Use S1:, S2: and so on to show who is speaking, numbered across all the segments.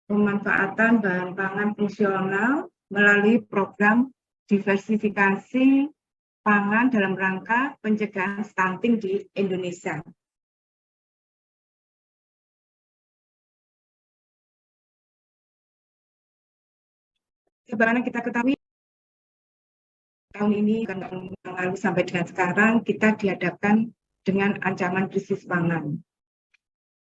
S1: pemanfaatan bahan pangan fungsional melalui program diversifikasi pangan dalam rangka pencegahan stunting di Indonesia. Sebagaimana kita ketahui, tahun ini tahun yang lalu sampai dengan sekarang kita dihadapkan dengan ancaman krisis pangan.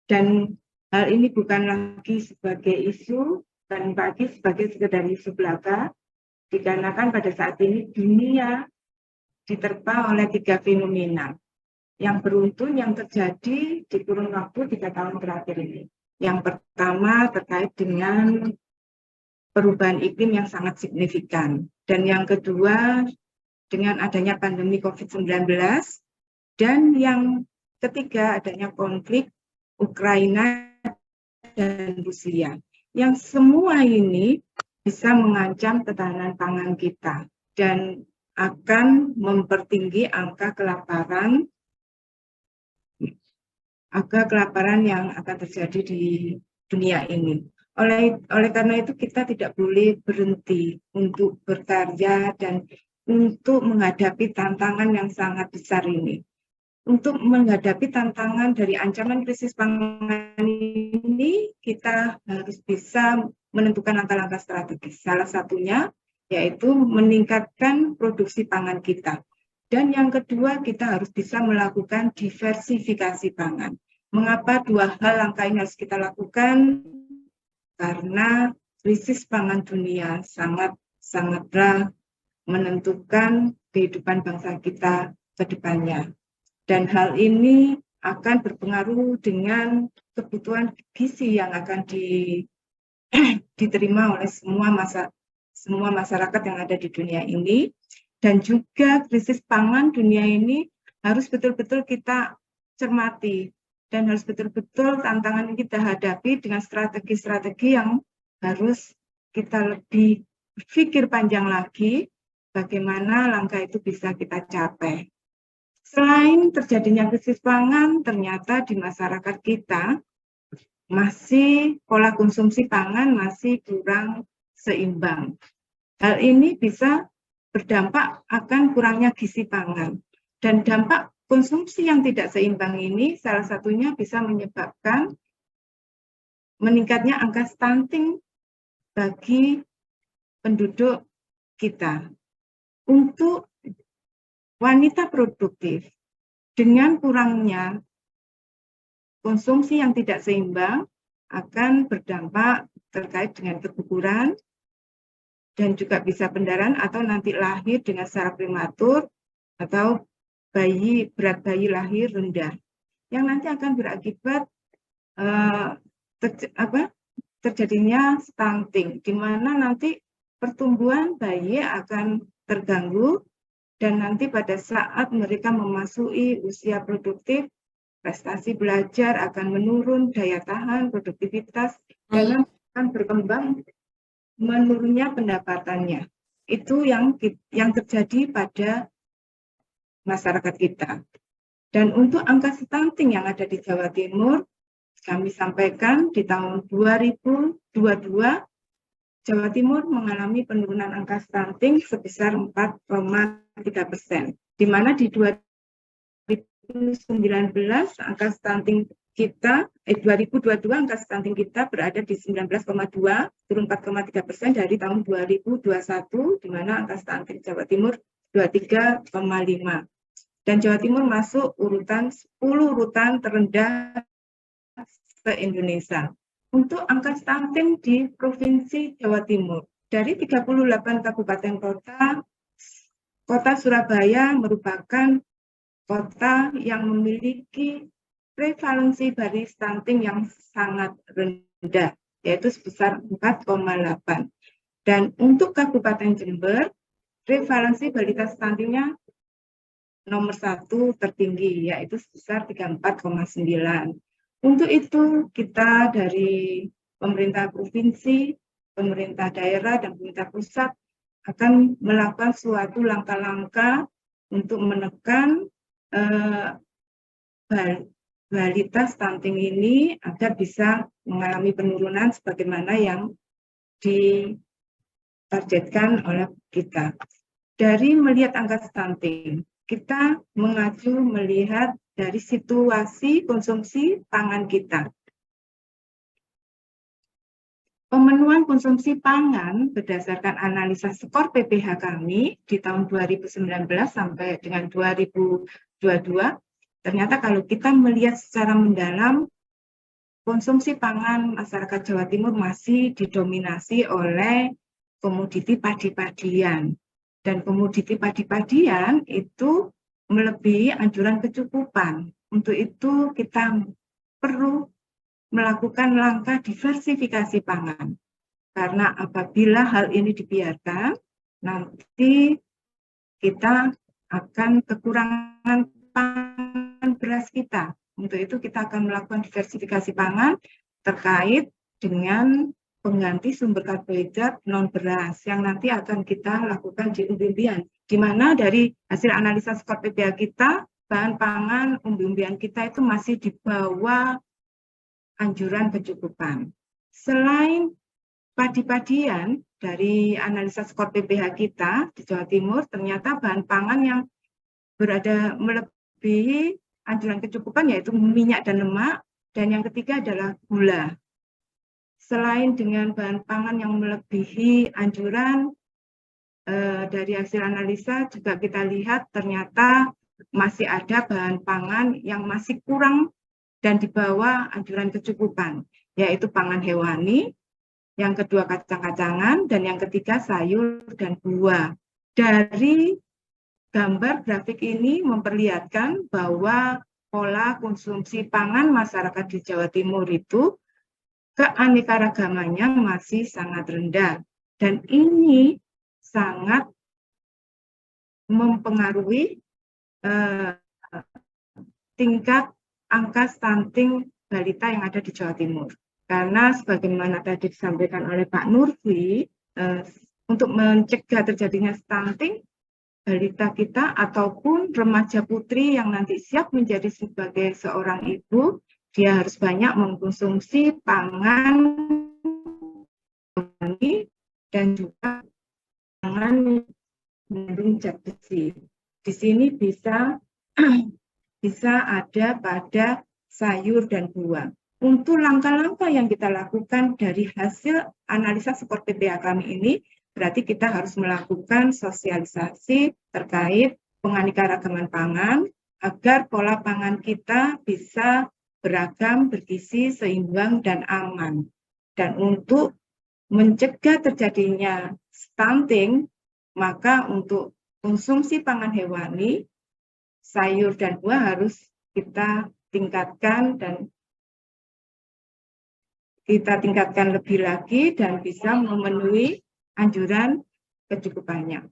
S1: Dan hal ini bukan lagi sebagai isu dan bagi sebagai sekedar isu belaka, dikarenakan pada saat ini dunia diterpa oleh 3 fenomena yang beruntun yang terjadi di kurun waktu 3 tahun terakhir ini. Yang pertama terkait dengan perubahan iklim yang sangat signifikan. Dan yang kedua, dengan adanya pandemi COVID-19. Dan yang ketiga, adanya konflik Ukraina dan Rusia. Yang semua ini bisa mengancam ketahanan pangan kita dan akan mempertinggi angka kelaparan yang akan terjadi di dunia ini. Oleh karena itu kita tidak boleh berhenti untuk berkarya dan untuk menghadapi tantangan yang sangat besar ini. Untuk menghadapi tantangan dari ancaman krisis pangan ini, kita harus bisa menentukan langkah-langkah strategis. Salah satunya yaitu meningkatkan produksi pangan kita. Dan yang kedua, kita harus bisa melakukan diversifikasi pangan. Mengapa 2 hal langkah ini harus kita lakukan? Karena krisis pangan dunia sangatlah menentukan kehidupan bangsa kita ke depannya. Dan hal ini akan berpengaruh dengan kebutuhan gizi yang akan diterima oleh semua masyarakat yang ada di dunia ini. Dan juga krisis pangan dunia ini harus betul-betul kita cermati. Dan harus betul-betul tantangan yang kita hadapi dengan strategi-strategi yang harus kita lebih berpikir panjang lagi bagaimana langkah itu bisa kita capai. Selain terjadinya krisis pangan, ternyata di masyarakat kita masih pola konsumsi pangan masih kurang seimbang. Hal ini bisa berdampak akan kurangnya gizi pangan. Dan dampak konsumsi yang tidak seimbang ini salah satunya bisa menyebabkan meningkatnya angka stunting bagi penduduk kita. Untuk wanita produktif, dengan kurangnya konsumsi yang tidak seimbang akan berdampak terkait dengan keguguran dan juga bisa pendarahan atau nanti lahir dengan secara prematur atau berat bayi lahir rendah, yang nanti akan berakibat terjadinya stunting, di mana nanti pertumbuhan bayi akan terganggu dan nanti pada saat mereka memasuki usia produktif, prestasi belajar akan menurun, daya tahan, produktivitas, dan akan berkembang menurunnya pendapatannya. Itu yang terjadi pada masyarakat kita. Dan untuk angka stunting yang ada di Jawa Timur, kami sampaikan di tahun 2022, Jawa Timur mengalami penurunan angka stunting sebesar 4,3%, di mana di 2019 angka stunting kita, 2022 angka stunting kita berada di 19,2, turun 4,3% dari tahun 2021, di mana angka stunting Jawa Timur 23,5. Dan Jawa Timur masuk urutan 10 urutan terendah se-Indonesia. Untuk angka stunting di Provinsi Jawa Timur, dari 38 kabupaten kota Surabaya merupakan kota yang memiliki prevalensi bayi stunting yang sangat rendah, yaitu sebesar 4,8. Dan untuk Kabupaten Jember, prevalensi balita stuntingnya nomor 1 tertinggi, yaitu sebesar 34,9. Untuk itu, kita dari pemerintah provinsi, pemerintah daerah, dan pemerintah pusat akan melakukan suatu langkah-langkah untuk menekan balita stunting ini agar bisa mengalami penurunan sebagaimana yang ditargetkan oleh kita. Dari melihat angka stunting, kita mengacu melihat dari situasi konsumsi pangan kita. Pemenuhan konsumsi pangan berdasarkan analisa skor PPH kami di tahun 2019 sampai dengan 2022, ternyata kalau kita melihat secara mendalam, konsumsi pangan masyarakat Jawa Timur masih didominasi oleh komoditi padi-padian. Dan komoditi padi-padian itu melebihi anjuran kecukupan. Untuk itu kita perlu melakukan langkah diversifikasi pangan. Karena apabila hal ini dibiarkan, nanti kita akan kekurangan pangan beras kita. Untuk itu kita akan melakukan diversifikasi pangan terkait dengan pengganti sumber karbohidrat non beras yang nanti akan kita lakukan di umbi-umbian. Di mana dari hasil analisa skor PPH kita, bahan pangan umbi-umbian kita itu masih di bawah anjuran kecukupan. Selain padi-padian, dari analisa skor PPH kita di Jawa Timur, ternyata bahan pangan yang berada melebihi anjuran kecukupan yaitu minyak dan lemak, dan yang ketiga adalah gula. Selain dengan bahan pangan yang melebihi anjuran, dari hasil analisa juga kita lihat ternyata masih ada bahan pangan yang masih kurang dan di bawah anjuran kecukupan, yaitu pangan hewani, yang kedua kacang-kacangan, dan yang ketiga sayur dan buah. Dari gambar grafik ini memperlihatkan bahwa pola konsumsi pangan masyarakat di Jawa Timur itu keanekaragamannya masih sangat rendah. Dan ini sangat mempengaruhi tingkat angka stunting balita yang ada di Jawa Timur. Karena sebagaimana tadi disampaikan oleh Pak Nurfi, untuk mencegah terjadinya stunting balita kita ataupun remaja putri yang nanti siap menjadi sebagai seorang ibu, dia harus banyak mengkonsumsi pangan dan juga pangan mengandung zat besi. Di sini bisa ada pada sayur dan buah. Untuk langkah-langkah yang kita lakukan dari hasil analisa skor PPH kami ini, berarti kita harus melakukan sosialisasi terkait penganekaragaman pangan agar pola pangan kita bisa beragam, bergizi, seimbang, dan aman. Dan untuk mencegah terjadinya stunting, maka untuk konsumsi pangan hewani, sayur dan buah harus kita tingkatkan lebih lagi dan bisa memenuhi anjuran kecukupannya.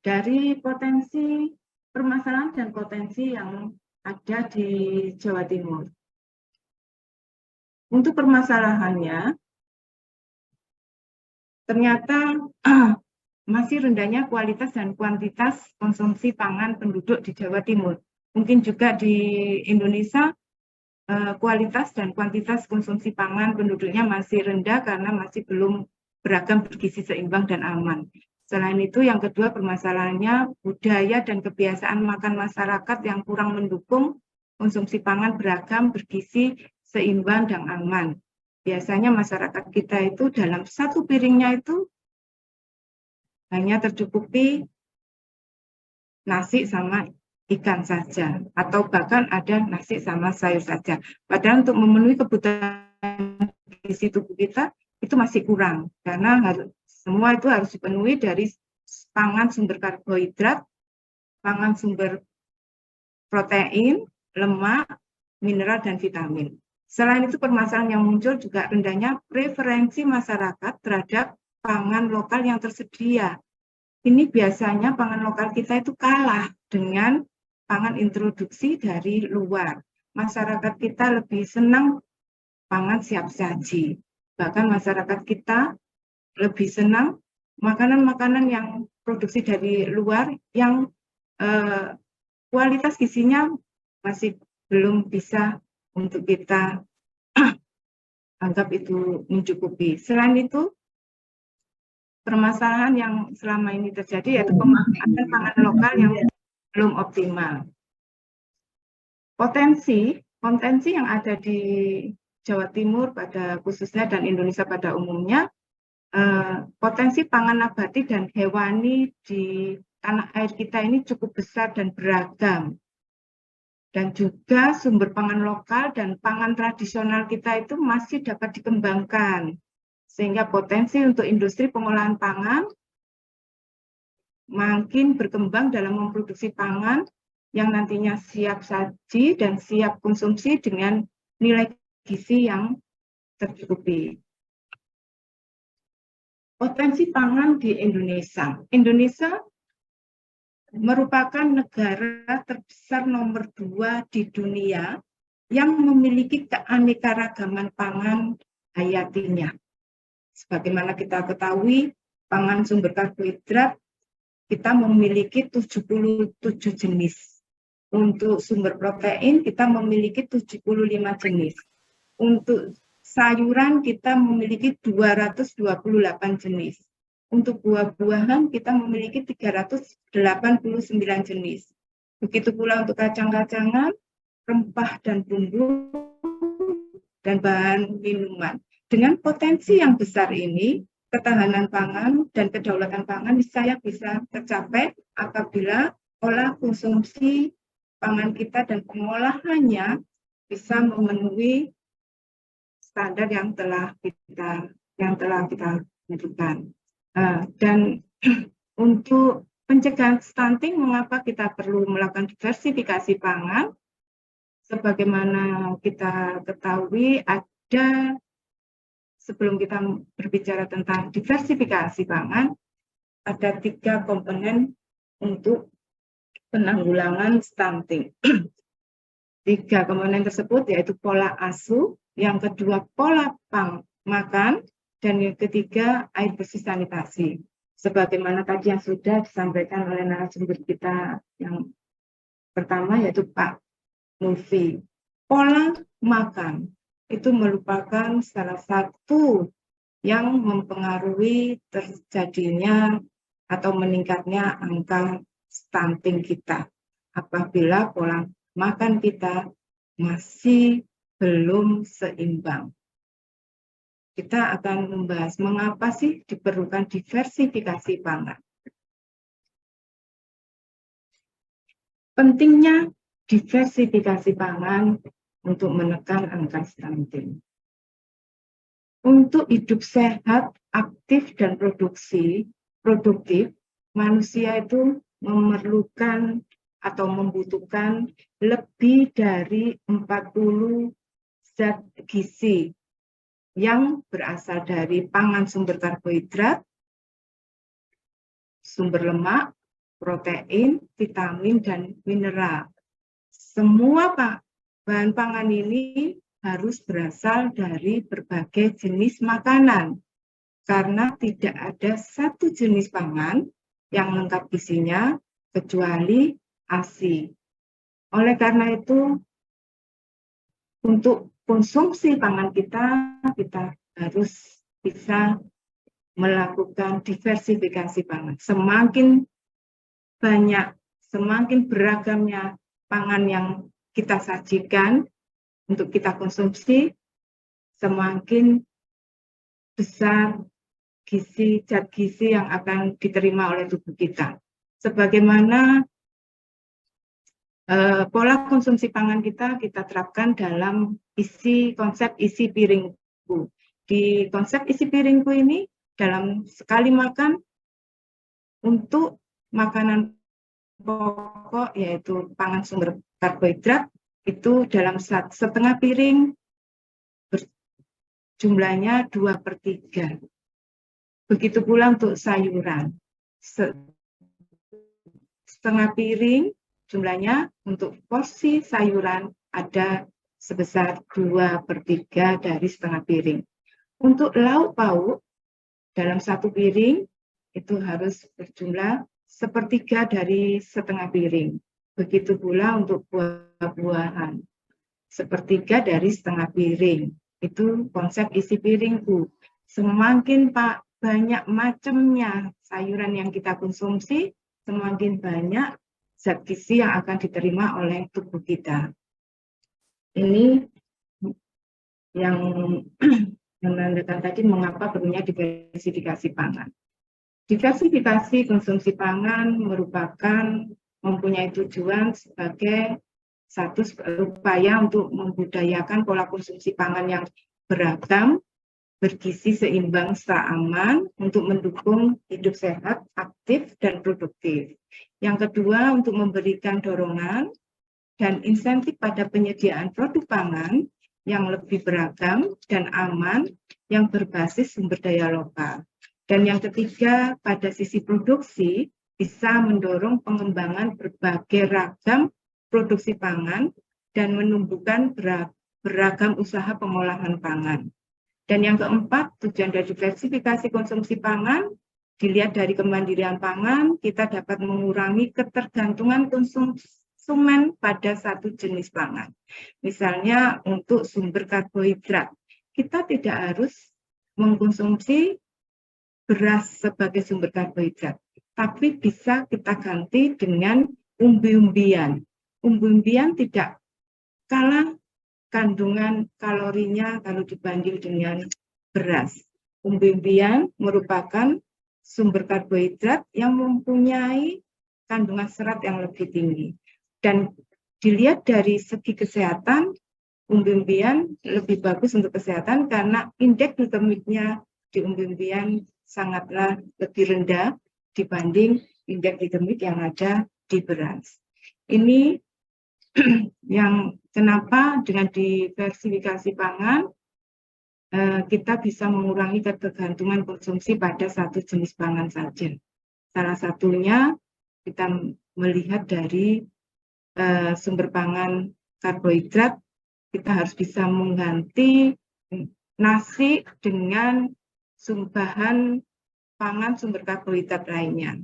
S1: Dari potensi permasalahan dan potensi yang ada di Jawa Timur. Untuk permasalahannya, ternyata masih rendahnya kualitas dan kuantitas konsumsi pangan penduduk di Jawa Timur. Mungkin juga di Indonesia kualitas dan kuantitas konsumsi pangan penduduknya masih rendah karena masih belum beragam, bergizi, seimbang, dan aman. Selain itu, yang kedua permasalahannya budaya dan kebiasaan makan masyarakat yang kurang mendukung konsumsi pangan beragam, bergizi, seimbang, dan aman. Biasanya masyarakat kita itu dalam satu piringnya itu hanya tercukupi nasi sama ikan saja, atau bahkan ada nasi sama sayur saja. Padahal untuk memenuhi kebutuhan gizi tubuh kita itu masih kurang, karena semua itu harus dipenuhi dari pangan sumber karbohidrat, pangan sumber protein, lemak, mineral, dan vitamin. Selain itu, permasalahan yang muncul juga rendahnya preferensi masyarakat terhadap pangan lokal yang tersedia. Ini biasanya pangan lokal kita itu kalah dengan pangan introduksi dari luar. Masyarakat kita lebih senang pangan siap saji. Bahkan masyarakat kita lebih senang makanan-makanan yang produksi dari luar yang kualitas gizinya masih belum bisa untuk kita anggap itu mencukupi. Selain itu, permasalahan yang selama ini terjadi yaitu pemanfaatan pangan lokal yang belum optimal. Potensi yang ada di Jawa Timur pada khususnya dan Indonesia pada umumnya, potensi pangan nabati dan hewani di tanah air kita ini cukup besar dan beragam. Dan juga sumber pangan lokal dan pangan tradisional kita itu masih dapat dikembangkan. Sehingga potensi untuk industri pengolahan pangan makin berkembang dalam memproduksi pangan yang nantinya siap saji dan siap konsumsi dengan nilai gizi yang tercukupi. Potensi pangan di Indonesia. Indonesia merupakan negara terbesar nomor 2 di dunia yang memiliki keanekaragaman pangan hayatinya. Sebagaimana kita ketahui, pangan sumber karbohidrat kita memiliki 77 jenis. Untuk sumber protein kita memiliki 75 jenis. Untuk sayuran kita memiliki 228 jenis. Untuk buah-buahan kita memiliki 389 jenis. Begitu pula untuk kacang-kacangan, rempah dan bumbu, dan bahan minuman. Dengan potensi yang besar ini, ketahanan pangan dan kedaulatan pangan saya bisa tercapai apabila olah konsumsi pangan kita dan pengolahannya bisa memenuhi standar yang telah kita tentukan. Dan untuk pencegahan stunting, mengapa kita perlu melakukan diversifikasi pangan? Sebagaimana kita ketahui, sebelum kita berbicara tentang diversifikasi pangan, ada 3 komponen untuk penanggulangan stunting. 3 komponen tersebut yaitu pola asuh, yang kedua pola makan, dan yang ketiga air bersih sanitasi. Sebagaimana tadi yang sudah disampaikan oleh narasumber kita yang pertama yaitu Pak Mulfi. Pola makan itu merupakan salah satu yang mempengaruhi terjadinya atau meningkatnya angka stunting kita. Apabila pola makan kita masih belum seimbang. Kita akan membahas mengapa sih diperlukan diversifikasi pangan. Pentingnya diversifikasi pangan untuk menekan angka stunting. Untuk hidup sehat, aktif, dan produktif, manusia itu memerlukan atau membutuhkan lebih dari 40 zat gizi yang berasal dari pangan sumber karbohidrat, sumber lemak, protein, vitamin, dan mineral. Semua bahan pangan ini harus berasal dari berbagai jenis makanan, karena tidak ada satu jenis pangan yang lengkap gizinya kecuali ASI. Oleh karena itu, untuk konsumsi pangan kita harus bisa melakukan diversifikasi pangan. Semakin banyak, semakin beragamnya pangan yang kita sajikan untuk kita konsumsi, semakin besar zat gizi yang akan diterima oleh tubuh kita. Sebagaimana pola konsumsi pangan kita terapkan dalam konsep isi piringku. Di konsep isi piringku ini, dalam sekali makan, untuk makanan pokok yaitu pangan sumber karbohidrat, itu dalam setengah piring jumlahnya 2/3. Begitu pula untuk sayuran. Setengah piring jumlahnya untuk porsi sayuran ada sebesar 2/3 dari setengah piring. Untuk lauk pauk dalam satu piring itu harus berjumlah 1/3 dari setengah piring. Begitu pula untuk buah-buahan. Sepertiga dari setengah piring. Itu konsep isi piringku. Semakin banyak macamnya sayuran yang kita konsumsi, semakin banyak zat gizi yang akan diterima oleh tubuh kita. Ini yang menandakan tadi mengapa perlunya diversifikasi pangan. Diversifikasi konsumsi pangan merupakan mempunyai tujuan sebagai satu upaya untuk membudayakan pola konsumsi pangan yang beragam, bergizi seimbang serta aman untuk mendukung hidup sehat, aktif, dan produktif. Yang kedua, untuk memberikan dorongan dan insentif pada penyediaan produk pangan yang lebih beragam dan aman yang berbasis sumber daya lokal. Dan yang ketiga, pada sisi produksi bisa mendorong pengembangan berbagai ragam produksi pangan dan menumbuhkan beragam usaha pengolahan pangan. Dan yang keempat, tujuan dari diversifikasi konsumsi pangan, dilihat dari kemandirian pangan, kita dapat mengurangi ketergantungan konsumen pada satu jenis pangan. Misalnya untuk sumber karbohidrat, kita tidak harus mengkonsumsi beras sebagai sumber karbohidrat, tapi bisa kita ganti dengan umbi-umbian. Umbi-umbian tidak kalah kandungan kalorinya kalau dibanding dengan beras. Umbi-umbian merupakan sumber karbohidrat yang mempunyai kandungan serat yang lebih tinggi. Dan dilihat dari segi kesehatan, umbi-umbian lebih bagus untuk kesehatan karena indeks glikemiknya di umbi-umbian sangatlah lebih rendah dibanding indeks glikemik yang ada di beras. Ini yang kenapa dengan diversifikasi pangan kita bisa mengurangi ketergantungan konsumsi pada satu jenis pangan saja. Salah satunya kita melihat dari sumber pangan karbohidrat, kita harus bisa mengganti nasi dengan bahan pangan sumber karbohidrat lainnya.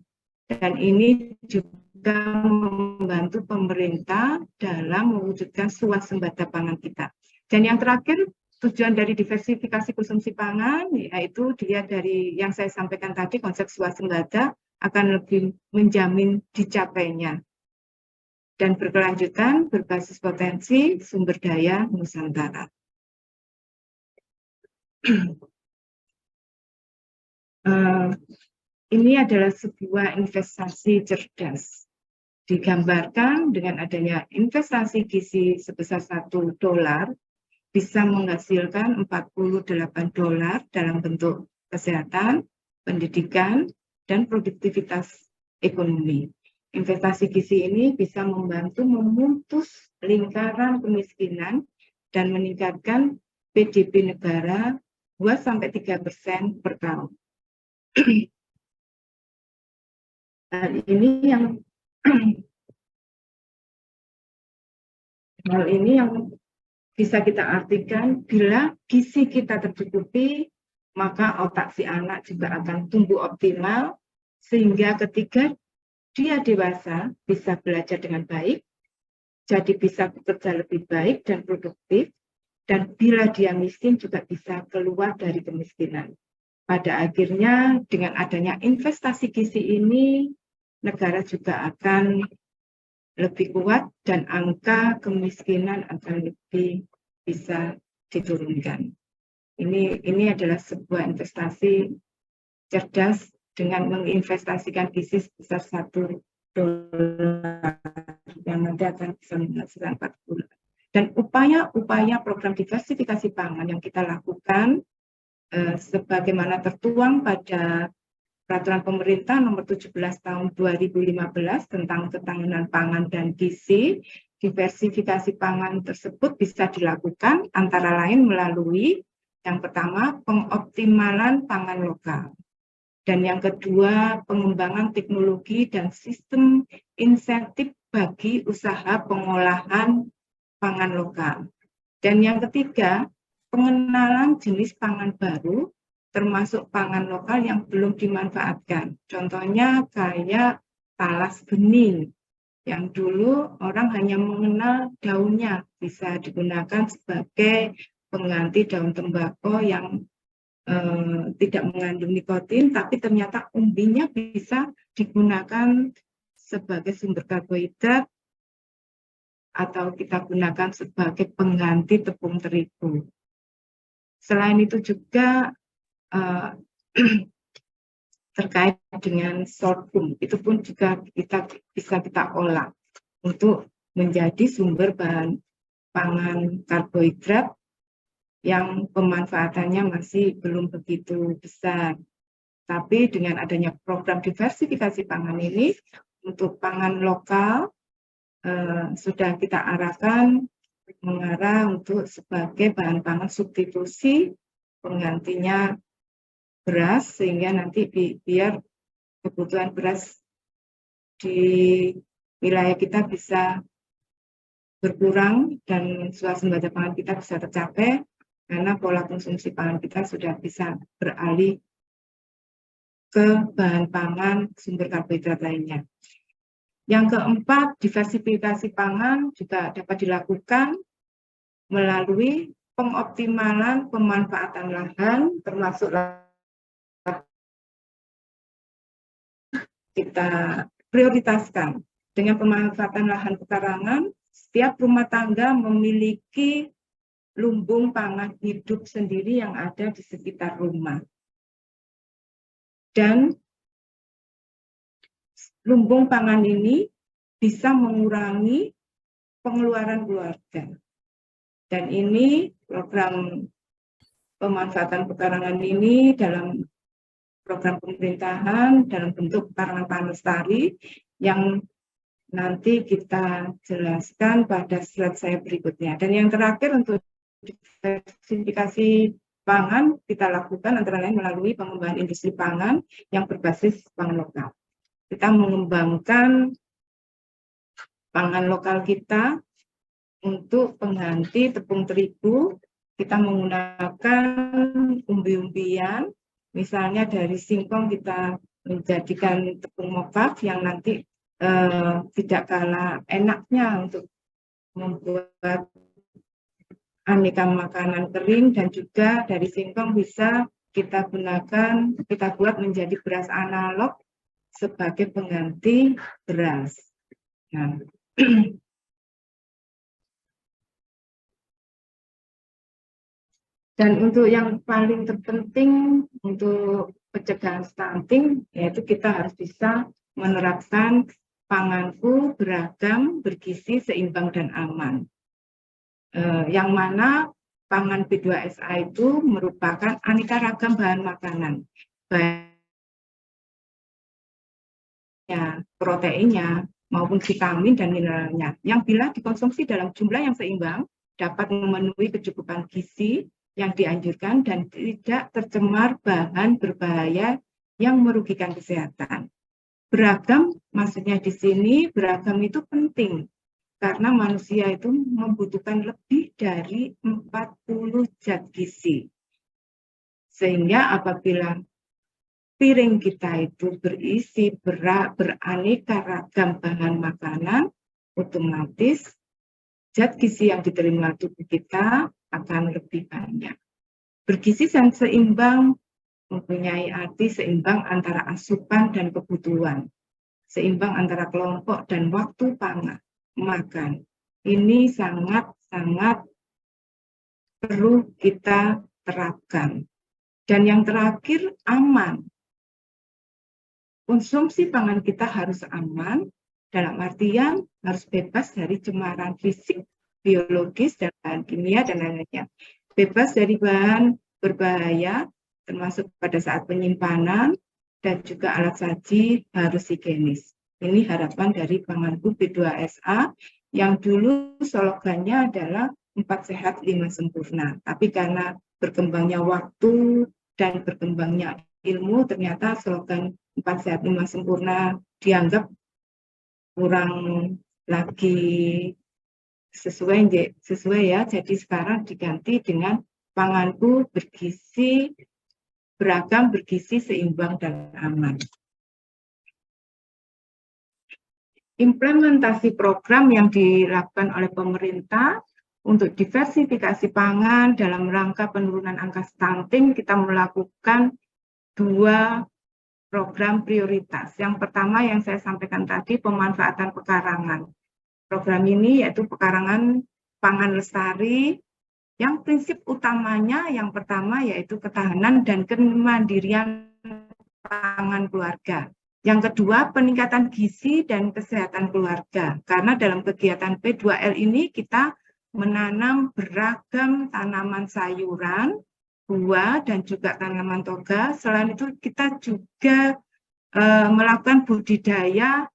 S1: Dan ini juga membantu pemerintah dalam mewujudkan swasembada pangan kita. Dan yang terakhir, tujuan dari diversifikasi konsumsi pangan, yaitu dilihat dari yang saya sampaikan tadi, konsep swasembada akan lebih menjamin dicapainya. Dan berkelanjutan berbasis potensi sumber daya Nusantara. Ini adalah sebuah investasi cerdas. Digambarkan dengan adanya investasi gizi sebesar $1 bisa menghasilkan $48 dalam bentuk kesehatan, pendidikan, dan produktivitas ekonomi. Investasi gizi ini bisa membantu memutus lingkaran kemiskinan dan meningkatkan PDB negara 2-3% per tahun. Hal ini yang bisa kita artikan, bila gizi kita tercukupi, maka otak si anak juga akan tumbuh optimal, sehingga ketika dia dewasa bisa belajar dengan baik, jadi bisa bekerja lebih baik dan produktif, dan bila dia miskin juga bisa keluar dari kemiskinan. Pada akhirnya dengan adanya investasi gizi ini, negara juga akan lebih kuat dan angka kemiskinan akan lebih bisa diturunkan. Ini adalah sebuah investasi cerdas dengan menginvestasikan gizi sebesar $1 yang nanti akan bisa menghasilkan 40. Dan upaya-upaya program diversifikasi pangan yang kita lakukan sebagaimana tertuang pada Peraturan Pemerintah Nomor 17 Tahun 2015 tentang Ketahanan Pangan dan Gizi, diversifikasi pangan tersebut bisa dilakukan antara lain melalui yang pertama pengoptimalan pangan lokal, dan yang kedua pengembangan teknologi dan sistem insentif bagi usaha pengolahan pangan lokal, dan yang ketiga pengenalan jenis pangan baru termasuk pangan lokal yang belum dimanfaatkan. Contohnya kayak talas bening Yang dulu orang hanya mengenal daunnya, bisa digunakan sebagai pengganti daun tembakau yang tidak mengandung nikotin, tapi ternyata umbinya bisa digunakan sebagai sumber karbohidrat atau kita gunakan sebagai pengganti tepung terigu. Selain itu juga terkait dengan sorghum, itu pun juga bisa kita olah untuk menjadi sumber bahan pangan karbohidrat yang pemanfaatannya masih belum begitu besar. Tapi dengan adanya program diversifikasi pangan ini, untuk pangan lokal sudah kita arahkan mengarah untuk sebagai bahan pangan substitusi penggantinya beras, sehingga nanti biar kebutuhan beras di wilayah kita bisa berkurang dan swasembada pangan kita bisa tercapai, karena pola konsumsi pangan kita sudah bisa beralih ke bahan pangan sumber karbohidrat lainnya. Yang keempat, diversifikasi pangan juga dapat dilakukan melalui pengoptimalan pemanfaatan lahan, termasuk kita prioritaskan. Dengan pemanfaatan lahan pekarangan, setiap rumah tangga memiliki lumbung pangan hidup sendiri yang ada di sekitar rumah. Dan lumbung pangan ini bisa mengurangi pengeluaran keluarga. Dan ini program pemanfaatan pekarangan ini dalam program pemerintahan dalam bentuk pekarangan pangan lestari yang nanti kita jelaskan pada slide saya berikutnya. Dan yang terakhir, untuk diversifikasi pangan kita lakukan antara lain melalui pengembangan industri pangan yang berbasis pangan lokal. Kita mengembangkan pangan lokal kita untuk pengganti tepung terigu. Kita menggunakan umbi-umbian, misalnya dari singkong kita menjadikan tepung mokaf yang nanti tidak kalah enaknya untuk membuat aneka makanan kering, dan juga dari singkong bisa kita gunakan, kita buat menjadi beras analog sebagai pengganti beras. Nah, dan untuk yang paling terpenting untuk pencegahan stunting, yaitu kita harus bisa menerapkan panganku beragam, bergizi, seimbang, dan aman. Yang mana pangan B2SA itu merupakan aneka ragam bahan makanan, baik proteinnya maupun vitamin dan mineralnya, yang bila dikonsumsi dalam jumlah yang seimbang dapat memenuhi kecukupan gizi yang dianjurkan dan tidak tercemar bahan berbahaya yang merugikan kesehatan. Beragam, maksudnya di sini beragam itu penting karena manusia itu membutuhkan lebih dari 40 zat gizi. Sehingga apabila piring kita itu berisi beraneka ragam bahan makanan, otomatis zat gizi yang diterima tubuh kita akan lebih banyak. Bergizi dan seimbang mempunyai arti seimbang antara asupan dan kebutuhan, seimbang antara kelompok dan waktu makan. Ini sangat-sangat perlu kita terapkan. Dan yang terakhir, aman. Konsumsi pangan kita harus aman, dalam artian harus bebas dari cemaran fisik, biologis, dan bahan kimia, dan lain-lainnya. Bebas dari bahan berbahaya, termasuk pada saat penyimpanan, dan juga alat saji harus higienis. Ini harapan dari Panganku B2SA, yang dulu slogannya adalah 4 sehat 5 sempurna. Tapi karena berkembangnya waktu dan berkembangnya ilmu, ternyata slogan 4 sehat 5 sempurna dianggap kurang lagi sesuai ya. Jadi sekarang diganti dengan Panganku bergizi beragam, bergizi, seimbang, dan aman. implementasi program yang dilakukan oleh pemerintah untuk diversifikasi pangan dalam rangka penurunan angka stunting, kita melakukan 2 program prioritas. Yang pertama yang saya sampaikan tadi, pemanfaatan pekarangan. Program ini yaitu pekarangan pangan lestari, yang prinsip utamanya yang pertama yaitu ketahanan dan kemandirian pangan keluarga. Yang kedua, peningkatan gizi dan kesehatan keluarga. Karena dalam kegiatan P2L ini kita menanam beragam tanaman sayuran, buah, dan juga tanaman toga. Selain itu kita juga melakukan budidaya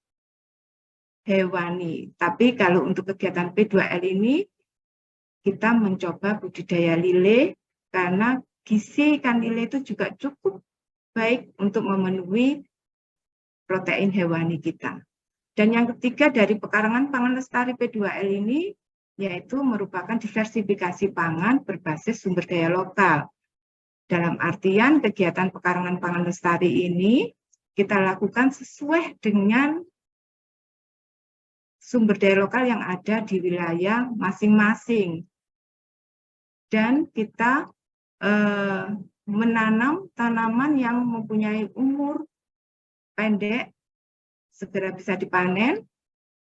S1: hewani. Tapi kalau untuk kegiatan P2L ini, kita mencoba budidaya lele, karena gizi ikan lele itu juga cukup baik untuk memenuhi protein hewani kita. Dan yang ketiga dari pekarangan pangan lestari P2L ini, yaitu merupakan diversifikasi pangan berbasis sumber daya lokal. Dalam artian kegiatan pekarangan pangan lestari ini kita lakukan sesuai dengan sumber daya lokal yang ada di wilayah masing-masing. Dan kita menanam tanaman yang mempunyai umur pendek, segera bisa dipanen,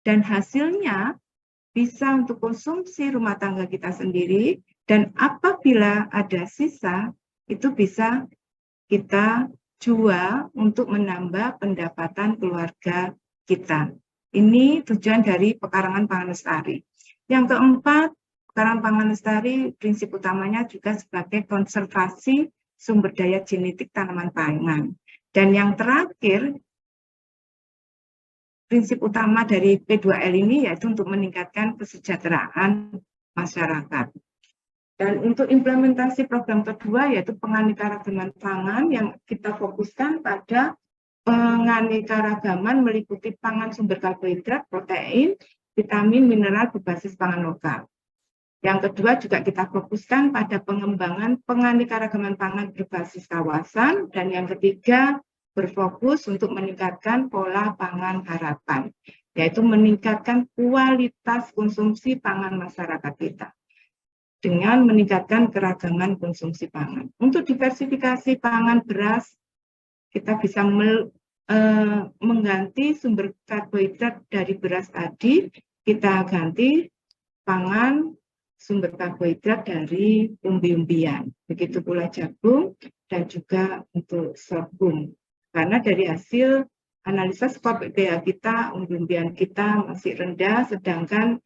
S1: dan hasilnya bisa untuk konsumsi rumah tangga kita sendiri, dan apabila ada sisa, itu bisa kita jual untuk menambah pendapatan keluarga kita. Ini tujuan dari pekarangan pangan lestari. Yang keempat, pekarangan pangan lestari prinsip utamanya juga sebagai konservasi sumber daya genetik tanaman pangan. Dan yang terakhir, prinsip utama dari P2L ini yaitu untuk meningkatkan kesejahteraan masyarakat. Dan untuk implementasi program kedua yaitu penganeka-ragaman pangan yang kita fokuskan pada penganeka-ragaman meliputi pangan sumber karbohidrat, protein, vitamin, mineral berbasis pangan lokal. Yang kedua juga kita fokuskan pada pengembangan penganeka-ragaman pangan berbasis kawasan, dan yang ketiga berfokus untuk meningkatkan pola pangan harapan, yaitu meningkatkan kualitas konsumsi pangan masyarakat kita dengan meningkatkan keragaman konsumsi pangan. Untuk diversifikasi pangan beras, kita bisa mengganti sumber karbohidrat dari beras tadi, kita ganti pangan sumber karbohidrat dari umbi-umbian. Begitu pula jagung dan juga untuk sorghum. Karena dari hasil analisa skor pH kita, umbi-umbian kita masih rendah, sedangkan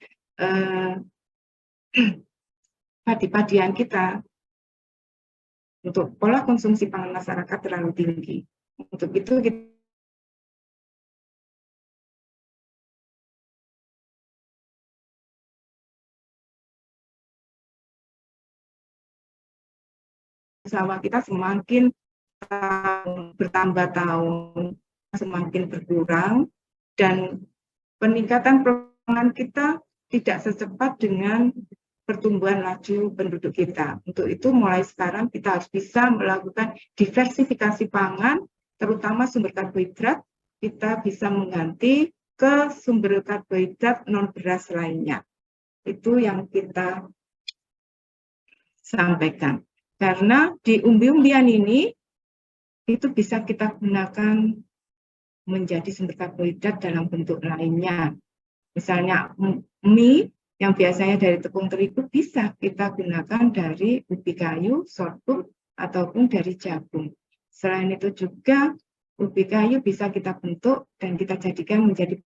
S1: padi-padian kita untuk pola konsumsi pangan masyarakat terlalu tinggi. Untuk itu kita sawah kita semakin bertambah tahun, semakin berkurang, dan peningkatan pangan kita tidak secepat dengan pertumbuhan laju penduduk kita. Untuk itu mulai sekarang kita harus bisa melakukan diversifikasi pangan, terutama sumber karbohidrat, kita bisa mengganti ke sumber karbohidrat non beras lainnya. Itu yang kita sampaikan. Karena di umbi-umbian ini, itu bisa kita gunakan menjadi sumber karbohidrat dalam bentuk lainnya. Misalnya mie yang biasanya dari tepung terigu bisa kita gunakan dari ubi kayu, sorghum, ataupun dari jagung. Selain itu juga ubi kayu bisa kita bentuk dan kita jadikan menjadi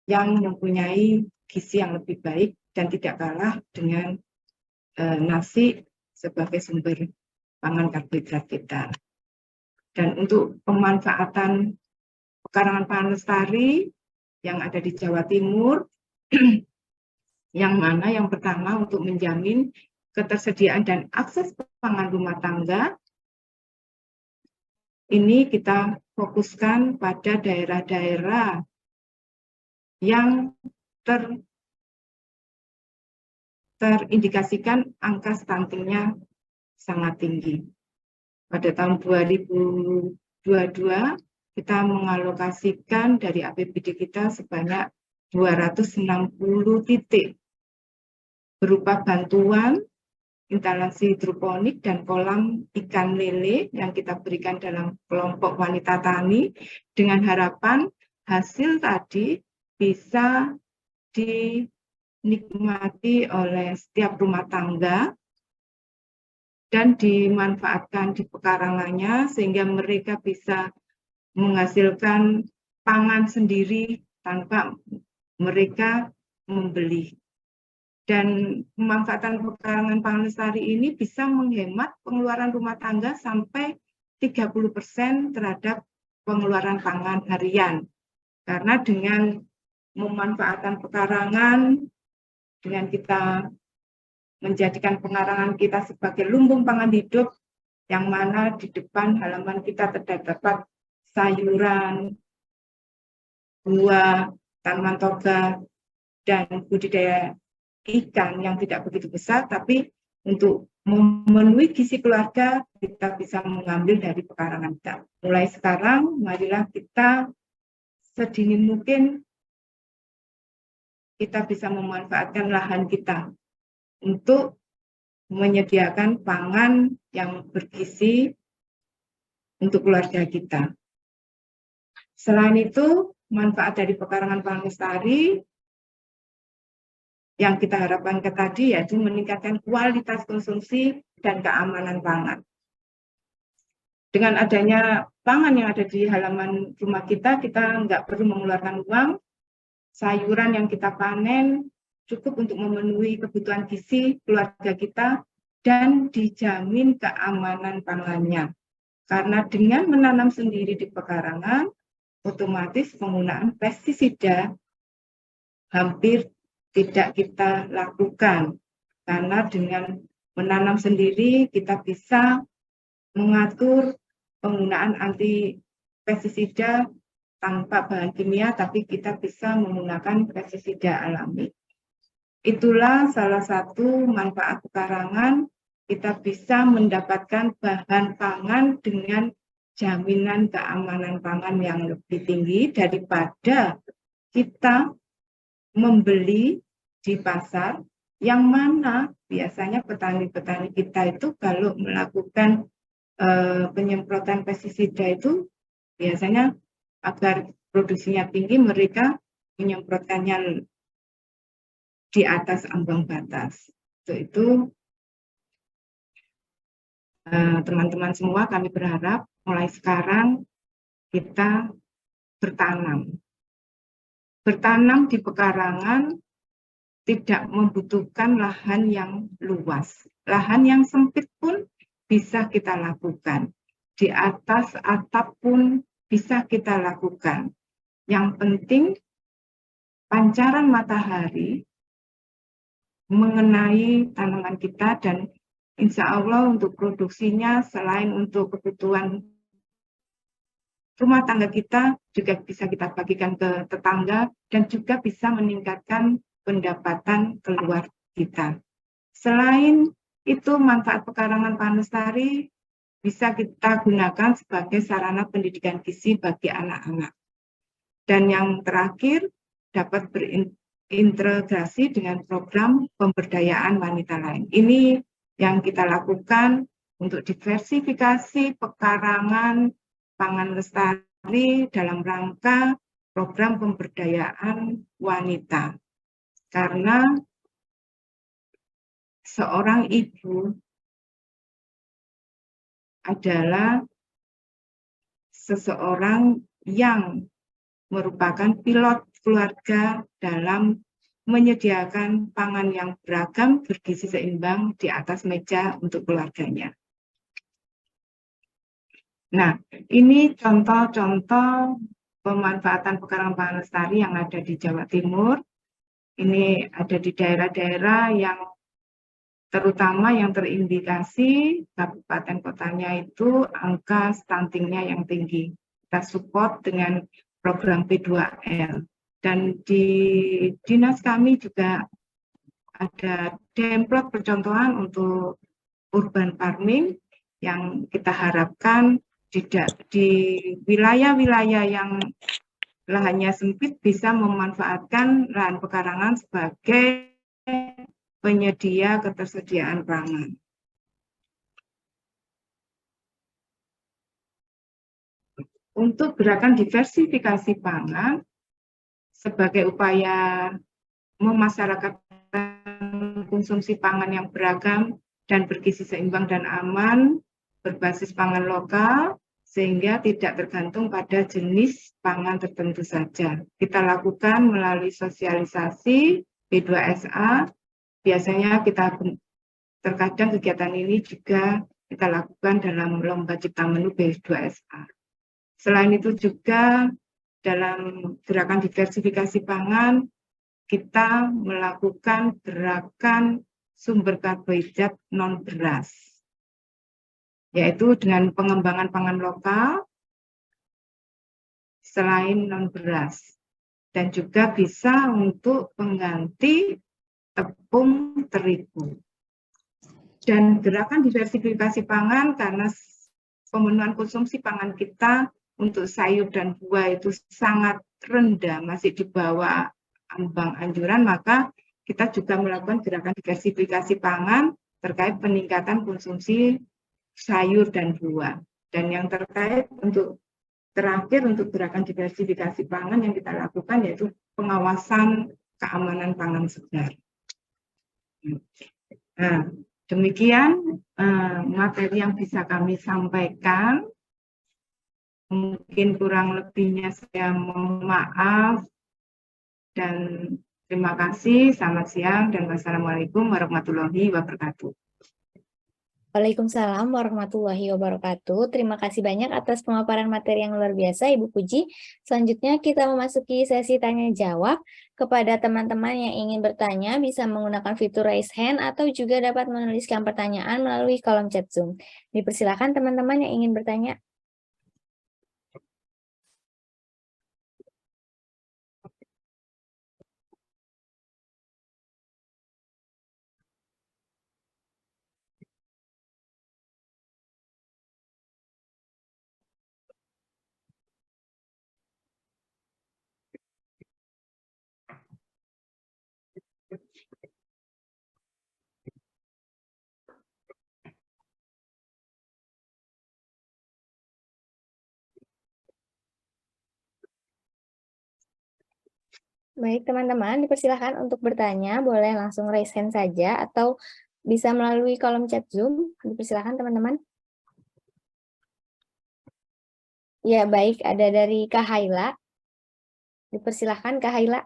S1: yang mempunyai gizi yang lebih baik dan tidak kalah dengan nasi sebagai sumber pangan karbohidrat kita. Dan untuk pemanfaatan pekarangan pangan lestari yang ada di Jawa Timur, yang mana yang pertama untuk menjamin ketersediaan dan akses pangan rumah tangga, ini kita fokuskan pada daerah-daerah yang terindikasikan angka stuntingnya sangat tinggi. Pada tahun 2022, kita mengalokasikan dari APBD kita sebanyak 260 titik berupa bantuan instalasi hidroponik dan kolam ikan lele yang kita berikan dalam kelompok wanita tani, dengan harapan hasil tadi bisa dinikmati oleh setiap rumah tangga dan dimanfaatkan di pekarangannya sehingga mereka bisa menghasilkan pangan sendiri tanpa mereka membeli. Dan pemanfaatan pekarangan pangan lestari ini bisa menghemat pengeluaran rumah tangga sampai 30% terhadap pengeluaran pangan harian. Karena dengan memanfaatkan pekarangan, dengan kita menjadikan pekarangan kita sebagai lumbung pangan hidup, yang mana di depan halaman kita terdapat sayuran, buah, tanaman toga, dan budidaya ikan yang tidak begitu besar, tapi untuk memenuhi gizi keluarga kita bisa mengambil dari pekarangan kita. Mulai sekarang, marilah kita sedini mungkin kita bisa memanfaatkan lahan kita untuk menyediakan pangan yang bergizi untuk keluarga kita. Selain itu, manfaat dari pekarangan pangan lestari yang kita harapkan ke tadi yaitu meningkatkan kualitas konsumsi dan keamanan pangan. Dengan adanya pangan yang ada di halaman rumah kita nggak perlu mengeluarkan uang, sayuran yang kita panen cukup untuk memenuhi kebutuhan gizi keluarga kita dan dijamin keamanan pangannya. Karena dengan menanam sendiri di pekarangan, otomatis penggunaan pestisida hampir tidak kita lakukan. Karena dengan menanam sendiri kita bisa mengatur penggunaan anti pestisida tanpa bahan kimia, tapi kita bisa menggunakan pestisida alami. Itulah salah satu manfaat pekarangan, kita bisa mendapatkan bahan pangan dengan jaminan keamanan pangan yang lebih tinggi daripada kita membeli di pasar, yang mana biasanya petani-petani kita itu kalau melakukan penyemprotan pestisida itu biasanya agar produksinya tinggi mereka menyemprotkannya di atas ambang batas. Itu teman-teman semua, kami berharap mulai sekarang kita bertanam. Bertanam di pekarangan tidak membutuhkan lahan yang luas. Lahan yang sempit pun bisa kita lakukan. Di atas atap pun bisa kita lakukan. Yang penting pancaran matahari mengenai tanaman kita, dan insya Allah untuk produksinya selain untuk kebutuhan rumah tangga kita juga bisa kita bagikan ke tetangga dan juga bisa meningkatkan pendapatan keluar kita. Selain itu, manfaat pekarangan pangan lestari bisa kita gunakan sebagai sarana pendidikan gizi bagi anak-anak. Dan yang terakhir, dapat berintegrasi dengan program pemberdayaan wanita lain. Ini yang kita lakukan untuk diversifikasi pekarangan pangan lestari dalam rangka program pemberdayaan wanita. Karena seorang ibu adalah seseorang yang merupakan pilot keluarga dalam menyediakan pangan yang beragam, bergizi seimbang di atas meja untuk keluarganya. Nah, ini contoh-contoh pemanfaatan pekarangan pangan lestari yang ada di Jawa Timur. Ini ada di daerah-daerah yang terutama yang terindikasi kabupaten kotanya itu angka stuntingnya yang tinggi. Kita support dengan program P2L. Dan di dinas kami juga ada template percontohan untuk urban farming yang kita harapkan di wilayah-wilayah yang lahannya sempit bisa memanfaatkan lahan pekarangan sebagai penyedia ketersediaan pangan. Untuk gerakan diversifikasi pangan sebagai upaya memasyarakatkan konsumsi pangan yang beragam dan bergizi seimbang dan aman berbasis pangan lokal sehingga tidak tergantung pada jenis pangan tertentu saja. Kita lakukan melalui sosialisasi P2SA. Biasanya terkadang kegiatan ini juga kita lakukan dalam lomba cipta menu P2SA. Selain itu juga dalam gerakan diversifikasi pangan, kita melakukan gerakan sumber karbohidrat non-beras, yaitu dengan pengembangan pangan lokal selain non-beras, dan juga bisa untuk pengganti tepung terigu. Dan gerakan diversifikasi pangan karena pemenuhan konsumsi pangan kita untuk sayur dan buah itu sangat rendah, masih di bawah ambang anjuran, maka kita juga melakukan gerakan diversifikasi pangan terkait peningkatan konsumsi sayur dan buah. Dan yang terkait terakhir untuk gerakan diversifikasi pangan yang kita lakukan yaitu pengawasan keamanan pangan segar. Nah, demikian materi yang bisa kami sampaikan. Mungkin kurang lebihnya saya mohon maaf dan terima kasih. Selamat siang dan wassalamualaikum warahmatullahi wabarakatuh.
S2: Waalaikumsalam warahmatullahi wabarakatuh. Terima kasih banyak atas pemaparan materi yang luar biasa, Ibu Puji. Selanjutnya kita memasuki sesi tanya jawab. Kepada teman-teman yang ingin bertanya bisa menggunakan fitur raise hand atau juga dapat menuliskan pertanyaan melalui kolom chat Zoom. Dipersilakan teman-teman yang ingin bertanya. Baik, teman-teman, dipersilakan untuk bertanya, boleh langsung raise hand saja atau bisa melalui kolom chat Zoom. Dipersilakan, teman-teman. Ya, baik, ada dari Kak Haila. Dipersilakan, Kak Haila.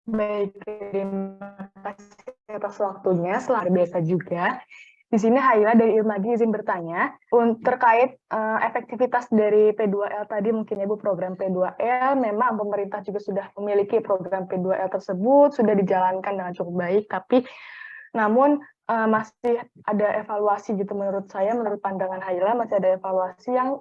S3: Baik, terima kasih atas waktunya. Selamat biasa juga. Di sini Haila dari Ilmadi izin bertanya terkait efektivitas dari P2L tadi, mungkin Ibu program P2L, memang pemerintah juga sudah memiliki program P2L tersebut, sudah dijalankan dengan cukup baik, tapi namun masih ada evaluasi gitu menurut saya, menurut pandangan Haila masih ada evaluasi yang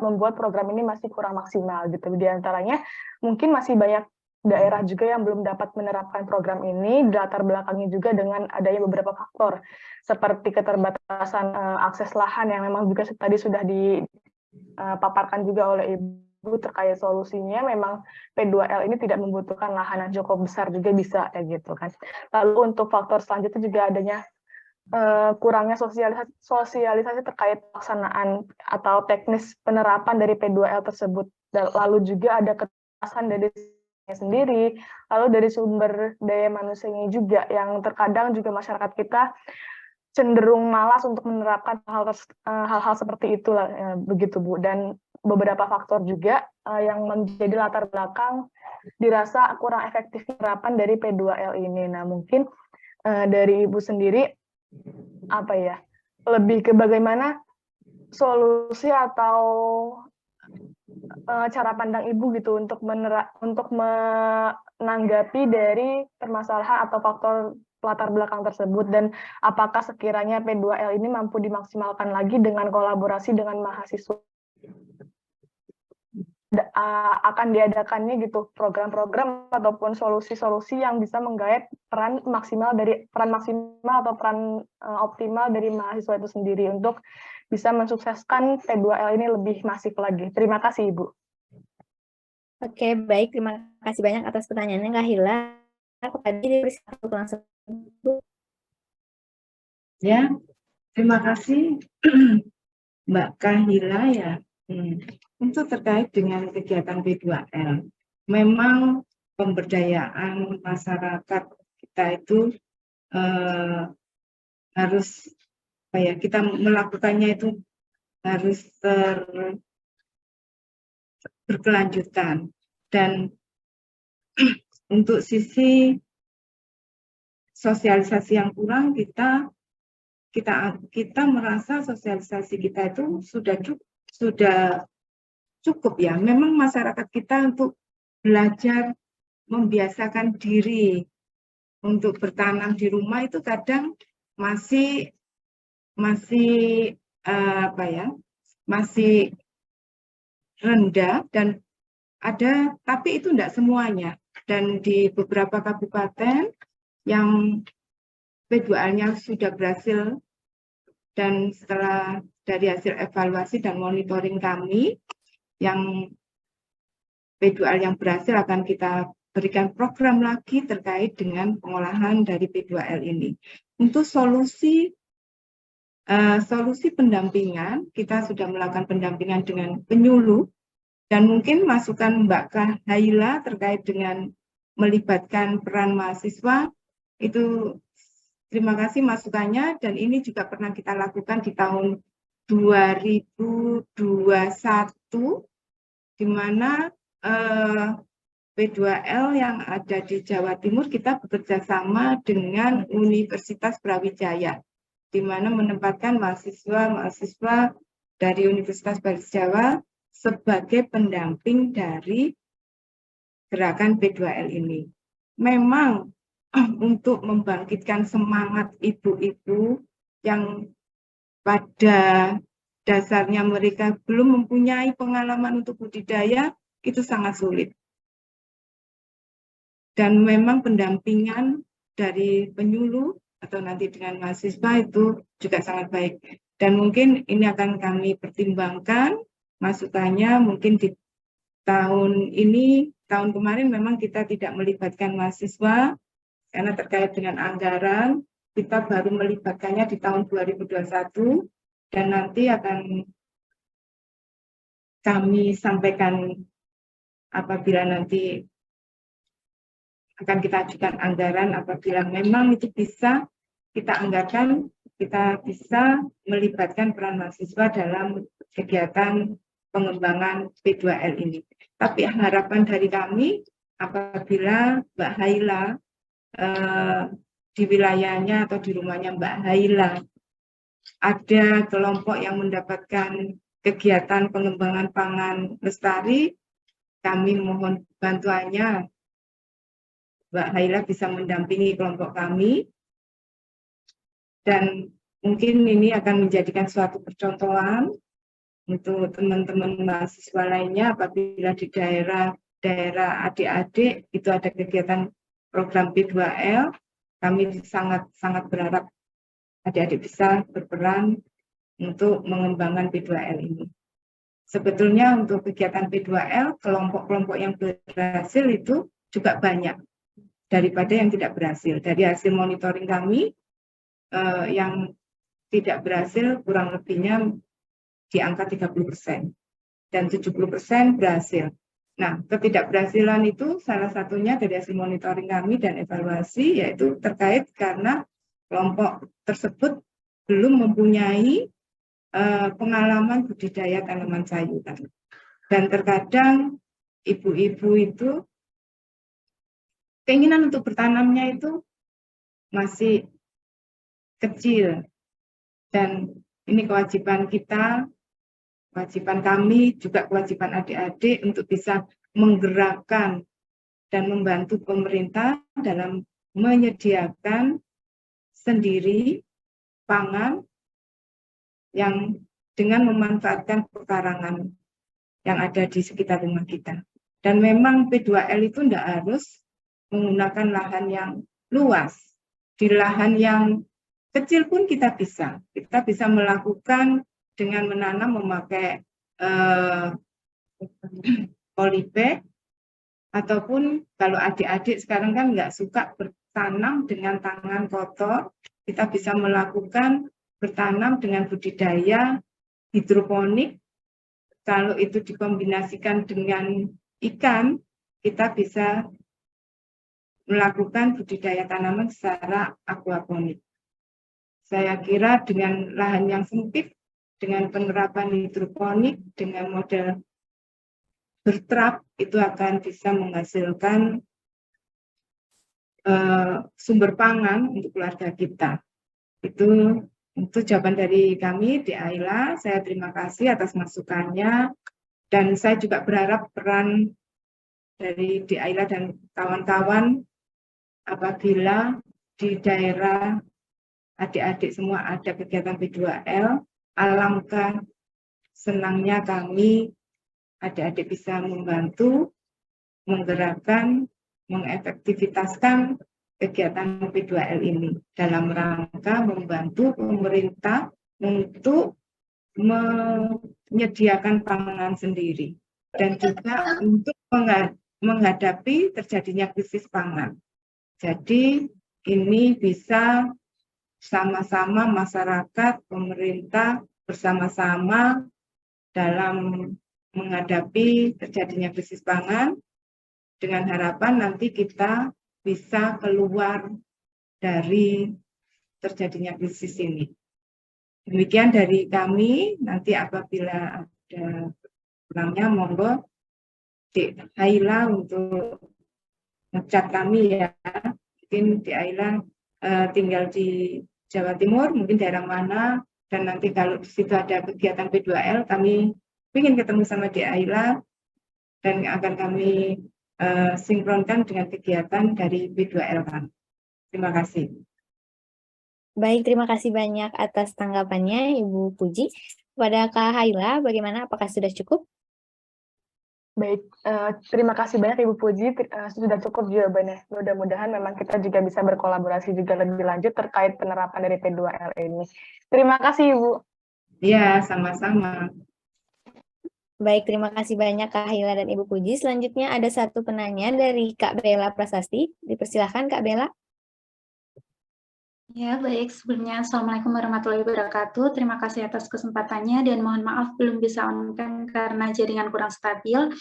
S3: membuat program ini masih kurang maksimal gitu. Di antaranya mungkin masih banyak daerah juga yang belum dapat menerapkan program ini, latar belakangnya juga dengan adanya beberapa faktor, seperti keterbatasan akses lahan yang memang juga tadi sudah dipaparkan juga oleh Ibu terkait solusinya, memang P2L ini tidak membutuhkan lahan yang cukup besar juga bisa, kayak gitu kan. Lalu untuk faktor selanjutnya juga adanya kurangnya sosialisasi terkait pelaksanaan atau teknis penerapan dari P2L tersebut. Lalu juga ada ketasan dari sendiri, lalu dari sumber daya manusianya juga yang terkadang juga masyarakat kita cenderung malas untuk menerapkan hal-hal seperti itu begitu Bu. Dan beberapa faktor juga yang menjadi latar belakang dirasa kurang efektif penerapan dari P2L ini. Nah, mungkin dari Ibu sendiri apa ya, lebih ke bagaimana solusi atau cara pandang Ibu gitu untuk menanggapi dari permasalahan atau faktor latar belakang tersebut, dan apakah sekiranya P2L ini mampu dimaksimalkan lagi dengan kolaborasi dengan mahasiswa akan diadakannya gitu program-program ataupun solusi-solusi yang bisa menggait peran maksimal atau peran optimal dari mahasiswa itu sendiri untuk bisa mensukseskan P2L ini lebih masif lagi. Terima kasih Ibu.
S2: Oke, baik. Terima kasih banyak atas pertanyaannya, Kak Hila. Tadi dipersilakan langsung.
S1: Ya, terima kasih Mbak Kahila ya. Untuk terkait dengan kegiatan P2L, memang pemberdayaan masyarakat kita itu harus kita melakukannya itu harus berkelanjutan, dan untuk sisi sosialisasi yang kurang kita merasa sosialisasi kita itu sudah cukup ya. Memang masyarakat kita untuk belajar membiasakan diri untuk bertanam di rumah itu kadang masih rendah, dan tapi itu tidak semuanya. Dan di beberapa kabupaten yang P2L-nya sudah berhasil, dan setelah dari hasil evaluasi dan monitoring kami, yang P2L yang berhasil akan kita berikan program lagi terkait dengan pengolahan dari P2L ini. Untuk solusi pendampingan, kita sudah melakukan pendampingan dengan penyuluh, dan mungkin masukan Mbak Kahila terkait dengan melibatkan peran mahasiswa, itu terima kasih masukannya, dan ini juga pernah kita lakukan di tahun 2021, di mana P2L yang ada di Jawa Timur kita bekerja sama dengan Universitas Brawijaya, di mana menempatkan mahasiswa dari Universitas Brawijaya sebagai pendamping dari gerakan P2L ini. Memang untuk membangkitkan semangat ibu-ibu yang pada dasarnya mereka belum mempunyai pengalaman untuk budidaya, itu sangat sulit. Dan memang pendampingan dari penyuluh atau nanti dengan mahasiswa itu juga sangat baik. Dan mungkin ini akan kami pertimbangkan masukannya. Mungkin di tahun kemarin memang kita tidak melibatkan mahasiswa karena terkait dengan anggaran. Kita baru melibatkannya di tahun 2021, dan nanti akan kami sampaikan apabila nanti akan kita ajukan anggaran, apabila memang itu bisa kita anggarkan, kita bisa melibatkan peran mahasiswa dalam kegiatan pengembangan P2L ini. Tapi harapan dari kami, apabila Mbak Haila di wilayahnya atau di rumahnya Mbak Haila ada kelompok yang mendapatkan kegiatan pengembangan pangan lestari, kami mohon bantuannya. Mbak Haila bisa mendampingi kelompok kami, dan mungkin ini akan menjadikan suatu percontohan untuk teman-teman mahasiswa lainnya apabila di daerah adik-adik itu ada kegiatan program P2L, kami sangat berharap adik-adik bisa berperan untuk mengembangkan P2L ini. Sebetulnya untuk kegiatan P2L, kelompok-kelompok yang berhasil itu juga banyak daripada yang tidak berhasil. Dari hasil monitoring kami, yang tidak berhasil kurang lebihnya di angka 30%, dan 70% berhasil. Nah, ketidakberhasilan itu salah satunya dari hasil monitoring kami dan evaluasi, yaitu terkait karena kelompok tersebut belum mempunyai pengalaman budidaya tanaman sayuran. Dan terkadang ibu-ibu itu keinginan untuk bertanamnya itu masih kecil, dan ini kewajiban kita, kewajiban kami, juga kewajiban adik-adik untuk bisa menggerakkan dan membantu pemerintah dalam menyediakan sendiri pangan yang dengan memanfaatkan pekarangan yang ada di sekitar rumah kita. Dan memang P2L itu tidak harus menggunakan lahan yang luas. Di lahan yang kecil pun kita bisa. Kita bisa melakukan dengan menanam memakai polybag, ataupun kalau adik-adik sekarang kan nggak suka bertanam dengan tangan kotor, kita bisa melakukan bertanam dengan budidaya hidroponik. Kalau itu dikombinasikan dengan ikan, kita bisa melakukan budidaya tanaman secara aquaponik. Saya kira dengan lahan yang sempit, dengan penerapan hidroponik, dengan model bertrap, itu akan bisa menghasilkan sumber pangan untuk keluarga kita. Itu jawaban dari kami di AILA. Saya terima kasih atas masukannya, dan saya juga berharap peran dari di AILA dan kawan-kawan apabila di daerah adik-adik semua ada kegiatan P2L, alangkah senangnya kami adik-adik bisa membantu menggerakkan, mengefektivitaskan kegiatan P2L ini dalam rangka membantu pemerintah untuk menyediakan pangan sendiri dan juga untuk menghadapi terjadinya krisis pangan. Jadi ini bisa sama-sama masyarakat, pemerintah bersama-sama dalam menghadapi terjadinya krisis pangan, dengan harapan nanti kita bisa keluar dari terjadinya krisis ini. Demikian dari kami. Nanti apabila ada kurangnya, monggo di AILA untuk ngechat kami ya. Mungkin di AILA tinggal di Jawa Timur, mungkin daerah mana, dan nanti kalau di situ ada kegiatan P2L, kami ingin ketemu sama di AILA dan akan kami sinkronkan dengan kegiatan dari P2L kan. Terima kasih.
S2: Baik, terima kasih banyak atas tanggapannya Ibu Puji. Kepada Kak Haila, bagaimana? Apakah sudah cukup?
S3: Baik, terima kasih banyak Ibu Puji, sudah cukup jawabannya. Mudah-mudahan memang kita juga bisa berkolaborasi juga lebih lanjut terkait penerapan dari P2L ini. Terima kasih Ibu.
S1: Iya, sama-sama.
S2: Baik, terima kasih banyak Kak Haila dan Ibu Puji. Selanjutnya ada satu penanya dari Kak Bella Prasasti. Dipersilahkan Kak Bella.
S4: Ya, baik. Sebelumnya, Assalamualaikum warahmatullahi wabarakatuh. Terima kasih atas kesempatannya dan mohon maaf belum bisa on-cam karena jaringan kurang stabil.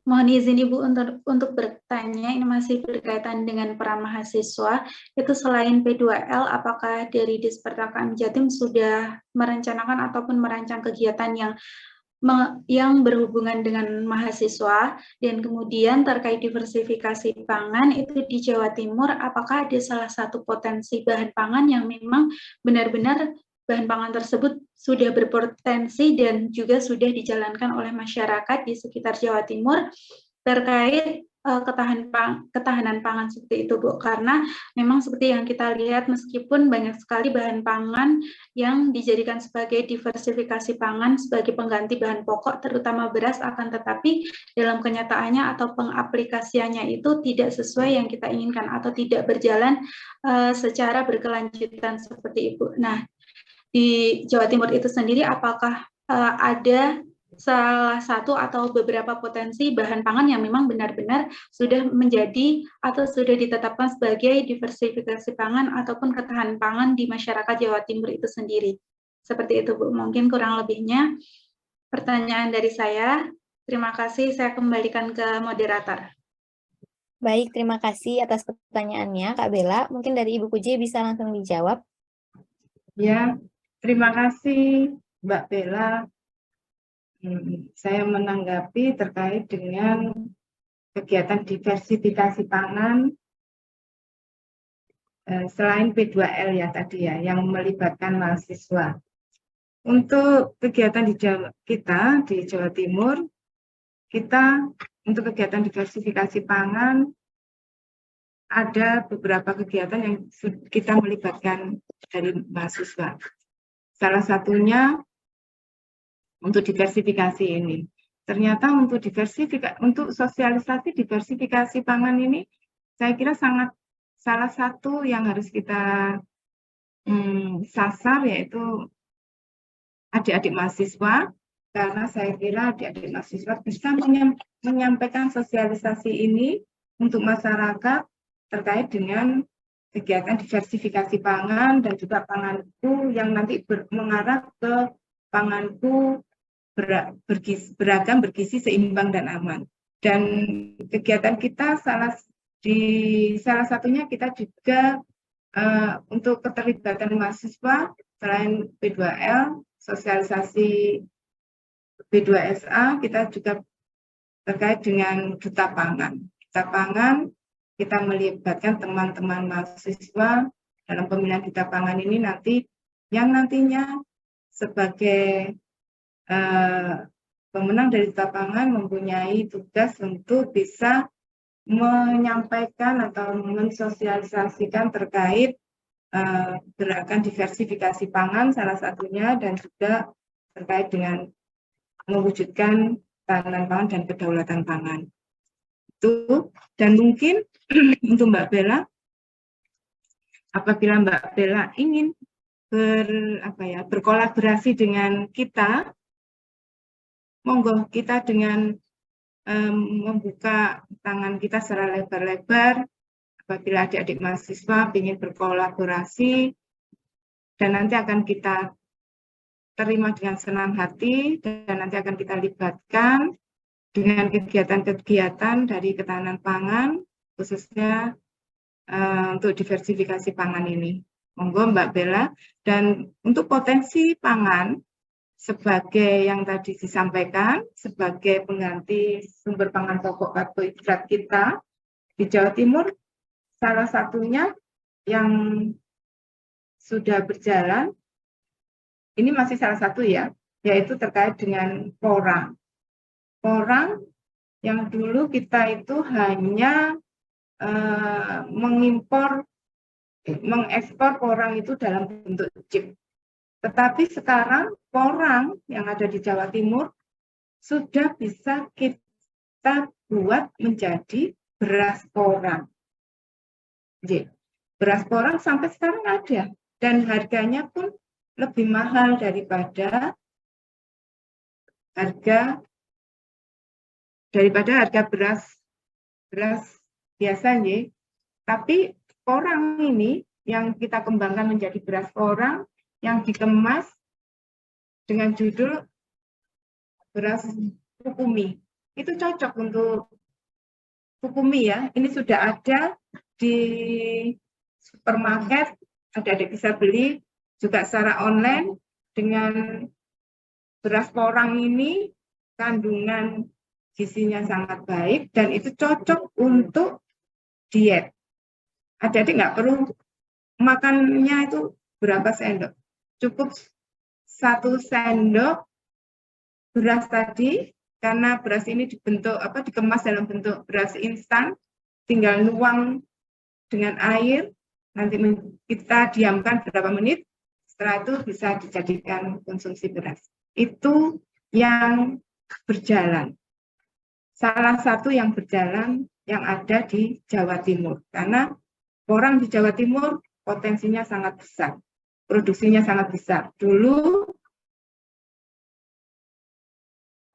S4: Mohon izin Ibu untuk bertanya, ini masih berkaitan dengan peran mahasiswa. Itu selain P2L, apakah dari Dispertakan Jatim sudah merencanakan ataupun merancang kegiatan yang berhubungan dengan mahasiswa, dan kemudian terkait diversifikasi pangan itu di Jawa Timur, apakah ada salah satu potensi bahan pangan yang memang benar-benar bahan pangan tersebut sudah berpotensi dan juga sudah dijalankan oleh masyarakat di sekitar Jawa Timur terkait ketahanan pangan seperti itu, Bu, karena memang seperti yang kita lihat meskipun banyak sekali bahan pangan yang dijadikan sebagai diversifikasi pangan sebagai pengganti bahan pokok terutama beras, akan tetapi dalam kenyataannya atau pengaplikasiannya itu tidak sesuai yang kita inginkan atau tidak berjalan secara berkelanjutan seperti itu. Nah, di Jawa Timur itu sendiri apakah ada salah satu atau beberapa potensi bahan pangan yang memang benar-benar sudah menjadi atau sudah ditetapkan sebagai diversifikasi pangan ataupun ketahanan pangan di masyarakat Jawa Timur itu sendiri? Seperti itu, Bu. Mungkin kurang lebihnya pertanyaan dari saya. Terima kasih, saya kembalikan ke moderator.
S2: Baik, terima kasih atas pertanyaannya Kak Bella. Mungkin dari Ibu Puji bisa langsung dijawab.
S1: Ya, terima kasih Mbak Bella. Saya menanggapi terkait dengan kegiatan diversifikasi pangan selain P2L ya tadi ya, yang melibatkan mahasiswa. Untuk kegiatan kita di Jawa Timur, kita untuk kegiatan diversifikasi pangan ada beberapa kegiatan yang kita melibatkan dari mahasiswa. Salah satunya untuk diversifikasi ini, ternyata untuk sosialisasi diversifikasi pangan ini, saya kira salah satu yang harus kita sasar, yaitu adik-adik mahasiswa, karena saya kira adik-adik mahasiswa bisa menyampaikan sosialisasi ini untuk masyarakat terkait dengan kegiatan diversifikasi pangan dan juga panganku yang nanti mengarah ke panganku beragam, bergizi, seimbang, dan aman. Dan kegiatan kita salah satunya kita juga untuk keterlibatan mahasiswa selain P2L, sosialisasi B2SA, kita juga terkait dengan duta pangan. Duta pangan, kita melibatkan teman-teman mahasiswa dalam pemilihan duta pangan ini nantinya sebagai pemenang dari duta pangan mempunyai tugas untuk bisa menyampaikan atau mensosialisasikan terkait gerakan diversifikasi pangan salah satunya, dan juga terkait dengan mewujudkan ketahanan pangan dan kedaulatan pangan. Itu, dan mungkin untuk Mbak Bella, apabila Mbak Bella ingin berkolaborasi dengan kita, monggo kita dengan membuka tangan kita secara lebar-lebar apabila adik-adik mahasiswa ingin berkolaborasi, dan nanti akan kita terima dengan senang hati, dan nanti akan kita libatkan dengan kegiatan-kegiatan dari ketahanan pangan, khususnya untuk diversifikasi pangan ini. Monggo Mbak Bella. Dan untuk potensi pangan, sebagai yang tadi disampaikan, sebagai pengganti sumber pangan pokok karbohidrat kita di Jawa Timur, salah satunya yang sudah berjalan, ini masih salah satu ya, yaitu terkait dengan porang. Porang yang dulu kita itu hanya mengekspor porang itu dalam bentuk chip. Tetapi sekarang porang yang ada di Jawa Timur sudah bisa kita buat menjadi beras porang. Beras porang sampai sekarang ada, dan harganya pun lebih mahal daripada harga beras biasa, tapi porang ini yang kita kembangkan menjadi beras porang yang dikemas dengan judul beras Fukumi. Itu cocok untuk Fukumi ya. Ini sudah ada di supermarket, adik-adik bisa beli juga secara online. Dengan beras porang ini kandungan gizinya sangat baik dan itu cocok untuk diet. Adik-adik nggak perlu makannya itu berapa sendok, cukup 1 sendok beras tadi, karena beras ini dikemas dalam bentuk beras instan, tinggal nuang dengan air, nanti kita diamkan beberapa menit, setelah itu bisa dijadikan konsumsi beras. Itu yang berjalan. Salah satu yang berjalan yang ada di Jawa Timur, karena porang di Jawa Timur potensinya sangat besar, produksinya sangat besar. Dulu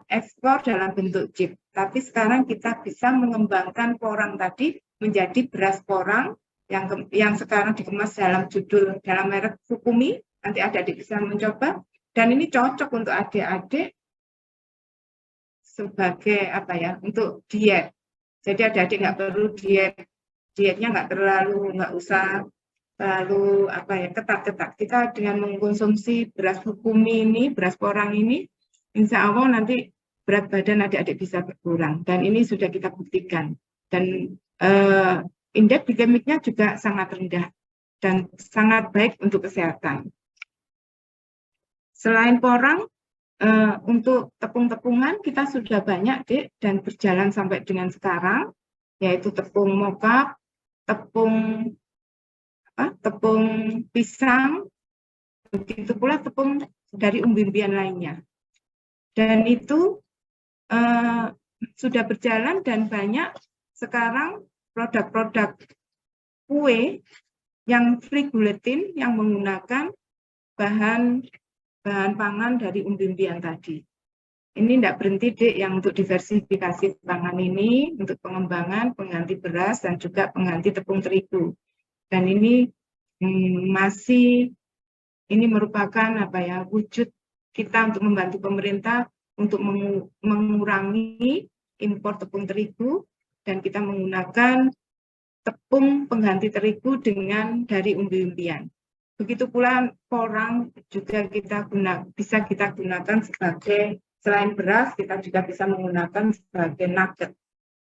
S1: ekspor dalam bentuk chip, tapi sekarang kita bisa mengembangkan porang tadi menjadi beras porang yang sekarang dikemas dalam merek Fukumi. Nanti adik-adik bisa mencoba, dan ini cocok untuk adik-adik sebagai untuk diet. Jadi adik-adik nggak perlu dietnya nggak usah terlalu ketat-ketat. Kita dengan mengkonsumsi beras Fukumi ini, beras porang ini, insya Allah nanti berat badan adik-adik bisa berkurang, dan ini sudah kita buktikan. Dan indeks glikemiknya juga sangat rendah dan sangat baik untuk kesehatan. Selain porang, untuk tepung-tepungan kita sudah banyak, Dek, dan berjalan sampai dengan sekarang, yaitu tepung mokap, tepung pisang, begitu pula tepung dari umbi-umbian lainnya. Dan itu sudah berjalan dan banyak sekarang produk-produk kue yang free gluten yang menggunakan bahan pangan dari umbi-umbian tadi. Ini tidak berhenti, Dek, yang untuk diversifikasi pangan ini, untuk pengembangan pengganti beras dan juga pengganti tepung terigu. Dan ini masih, ini merupakan wujud kita untuk membantu pemerintah untuk mengurangi impor tepung terigu, dan kita menggunakan tepung pengganti terigu dari umbi-umbian. Begitu pula porang juga bisa kita gunakan sebagai, selain beras, kita juga bisa menggunakan sebagai nugget.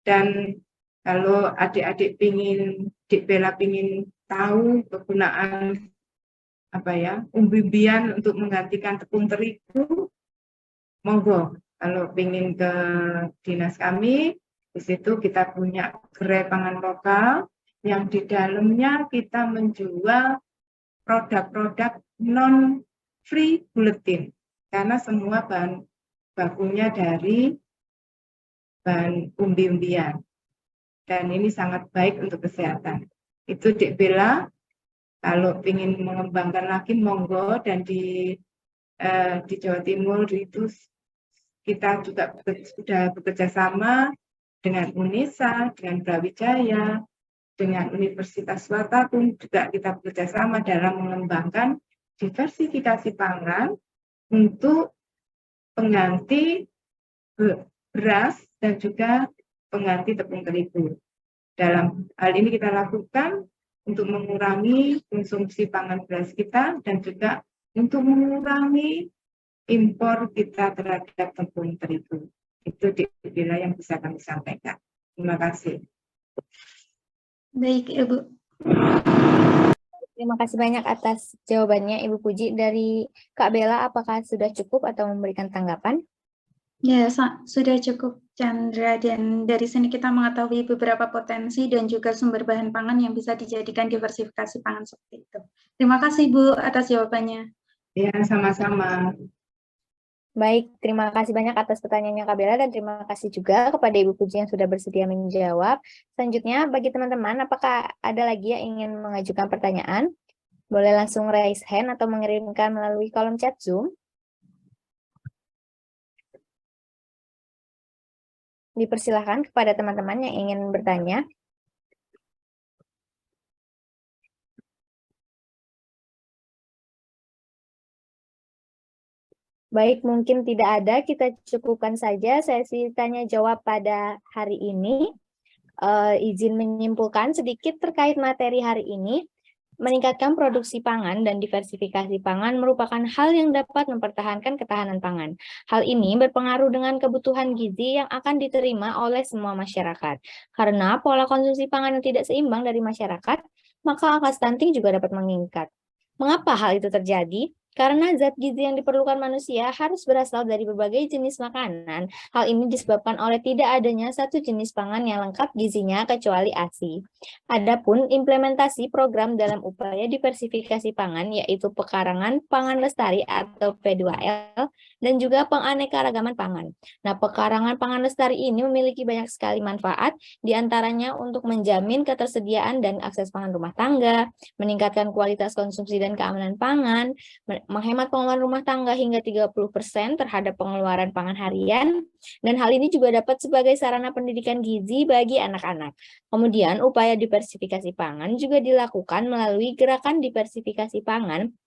S1: Dan kalau adik-adik Dik Bella ingin tahu kegunaan umbi-umbian untuk menggantikan tepung terigu, monggo. Kalau ingin ke dinas kami, di situ kita punya gerai pangan lokal yang di dalamnya kita menjual produk-produk non-free gluten, karena semua bahan bakunya dari bahan umbi-umbian. Dan ini sangat baik untuk kesehatan. Itu Dik Bella, kalau ingin mengembangkan lagi monggo, dan di Jawa Timur itu kita juga sudah bekerja sama dengan UNESA, dengan Brawijaya, dengan Universitas Warta pun juga kita bekerja sama dalam mengembangkan diversifikasi pangan untuk pengganti beras dan juga pengganti tepung terigu. Dalam hal ini kita lakukan untuk mengurangi konsumsi pangan beras kita dan juga untuk mengurangi impor kita terhadap tepung terigu. Itu Dik Bella yang bisa kami sampaikan. Terima kasih.
S4: Baik, Ibu.
S2: Terima kasih banyak atas jawabannya, Ibu Puji. Dari Kak Bella, apakah sudah cukup atau memberikan tanggapan?
S4: Ya, sudah cukup, Chandra. Dan dari sini kita mengetahui beberapa potensi dan juga sumber bahan pangan yang bisa dijadikan diversifikasi pangan seperti itu. Terima kasih, Bu, atas jawabannya.
S1: Ya, sama-sama.
S2: Baik, terima kasih banyak atas pertanyaannya Kak Bella, dan terima kasih juga kepada Ibu Puji yang sudah bersedia menjawab. Selanjutnya, bagi teman-teman, apakah ada lagi yang ingin mengajukan pertanyaan? Boleh langsung raise hand atau mengirimkan melalui kolom chat Zoom. Dipersilahkan kepada teman-teman yang ingin bertanya. Baik, mungkin tidak ada, kita cukupkan saja sesi tanya jawab pada hari ini. Izin menyimpulkan sedikit terkait materi hari ini. Meningkatkan produksi pangan dan diversifikasi pangan merupakan hal yang dapat mempertahankan ketahanan pangan. Hal ini berpengaruh dengan kebutuhan gizi yang akan diterima oleh semua masyarakat. Karena pola konsumsi pangan yang tidak seimbang dari masyarakat, maka angka stunting juga dapat meningkat. Mengapa hal itu terjadi? Karena zat gizi yang diperlukan manusia harus berasal dari berbagai jenis makanan. Hal ini disebabkan oleh tidak adanya satu jenis pangan yang lengkap gizinya kecuali ASI. Adapun implementasi program dalam upaya diversifikasi pangan, yaitu pekarangan pangan lestari atau P2L, dan juga penganekaragaman pangan. Nah, pekarangan pangan lestari ini memiliki banyak sekali manfaat, diantaranya untuk menjamin ketersediaan dan akses pangan rumah tangga, meningkatkan kualitas konsumsi dan keamanan pangan, menghemat pengeluaran rumah tangga hingga 30% terhadap pengeluaran pangan harian, dan hal ini juga dapat sebagai sarana pendidikan gizi bagi anak-anak. Kemudian, upaya diversifikasi pangan juga dilakukan melalui gerakan diversifikasi pangan,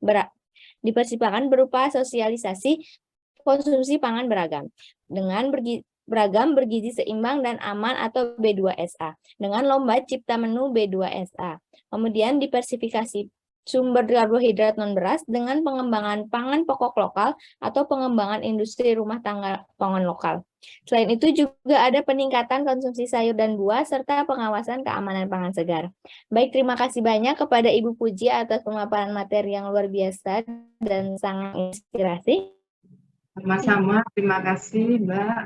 S2: berupa sosialisasi konsumsi pangan beragam, dengan beragam bergizi seimbang dan aman atau B2SA, dengan lomba cipta menu B2SA. Kemudian diversifikasi sumber karbohidrat non-beras dengan pengembangan pangan pokok lokal atau pengembangan industri rumah tangga pangan lokal. Selain itu juga ada peningkatan konsumsi sayur dan buah serta pengawasan keamanan pangan segar. Baik, terima kasih banyak kepada Ibu Puji atas pemaparan materi yang luar biasa dan sangat inspirasi.
S1: Sama-sama, terima kasih Mbak.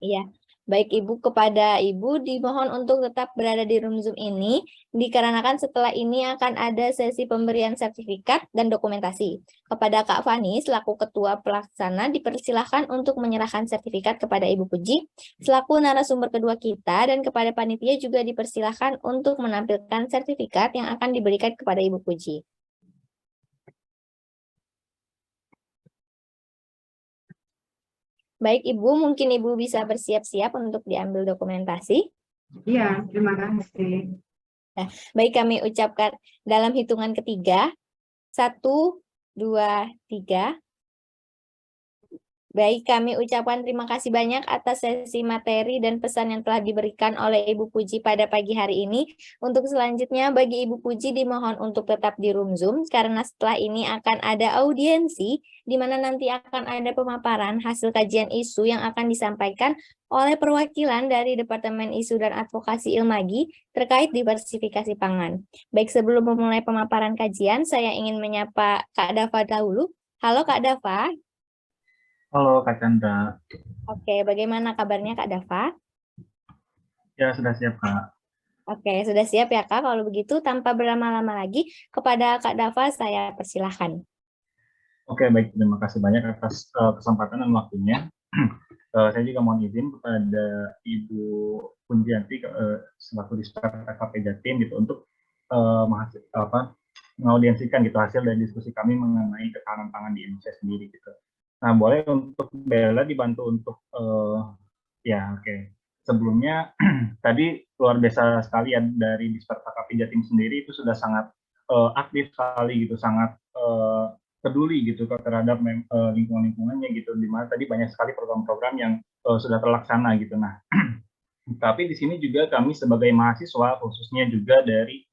S2: Iya. Baik Ibu, kepada Ibu dimohon untuk tetap berada di room Zoom ini, dikarenakan setelah ini akan ada sesi pemberian sertifikat dan dokumentasi. Kepada Kak Fani, selaku Ketua Pelaksana, dipersilahkan untuk menyerahkan sertifikat kepada Ibu Puji, selaku narasumber kedua kita, dan kepada panitia juga dipersilahkan untuk menampilkan sertifikat yang akan diberikan kepada Ibu Puji. Baik Ibu, mungkin Ibu bisa bersiap-siap untuk diambil dokumentasi.
S1: Iya, terima kasih.
S2: Baik, kami ucapkan dalam hitungan ketiga. 1, 2, 3. Baik, kami ucapkan terima kasih banyak atas sesi materi dan pesan yang telah diberikan oleh Ibu Puji pada pagi hari ini. Untuk selanjutnya, bagi Ibu Puji dimohon untuk tetap di room Zoom, karena setelah ini akan ada audiensi, di mana nanti akan ada pemaparan hasil kajian isu yang akan disampaikan oleh perwakilan dari Departemen Isu dan Advokasi Ilmagi terkait diversifikasi pangan. Baik, sebelum memulai pemaparan kajian, saya ingin menyapa Kak Dava dahulu. Halo Kak Dava.
S5: Halo Kak Chandra.
S2: Oke, bagaimana kabarnya Kak Dava?
S5: Ya, sudah siap Kak.
S2: Oke, sudah siap ya Kak. Kalau begitu, tanpa berlama-lama lagi, kepada Kak Dava saya persilahkan.
S5: Oke, baik. Terima kasih banyak atas kesempatan dan waktunya. Saya juga mohon izin kepada Ibu Punjianti selaku Disper FKP Jatim gitu untuk mengaudiensikan gitu hasil dari diskusi kami mengenai ketahanan pangan di Indonesia sendiri gitu. Nah, boleh untuk Bella dibantu untuk ya oke. Sebelumnya tadi luar biasa sekali ya dari Disper FKP Jatim sendiri itu sudah sangat aktif sekali gitu, sangat peduli gitu terhadap lingkungan-lingkungannya gitu, di mana tadi banyak sekali program-program yang sudah terlaksana gitu. Nah, tapi di sini juga kami sebagai mahasiswa khususnya juga dari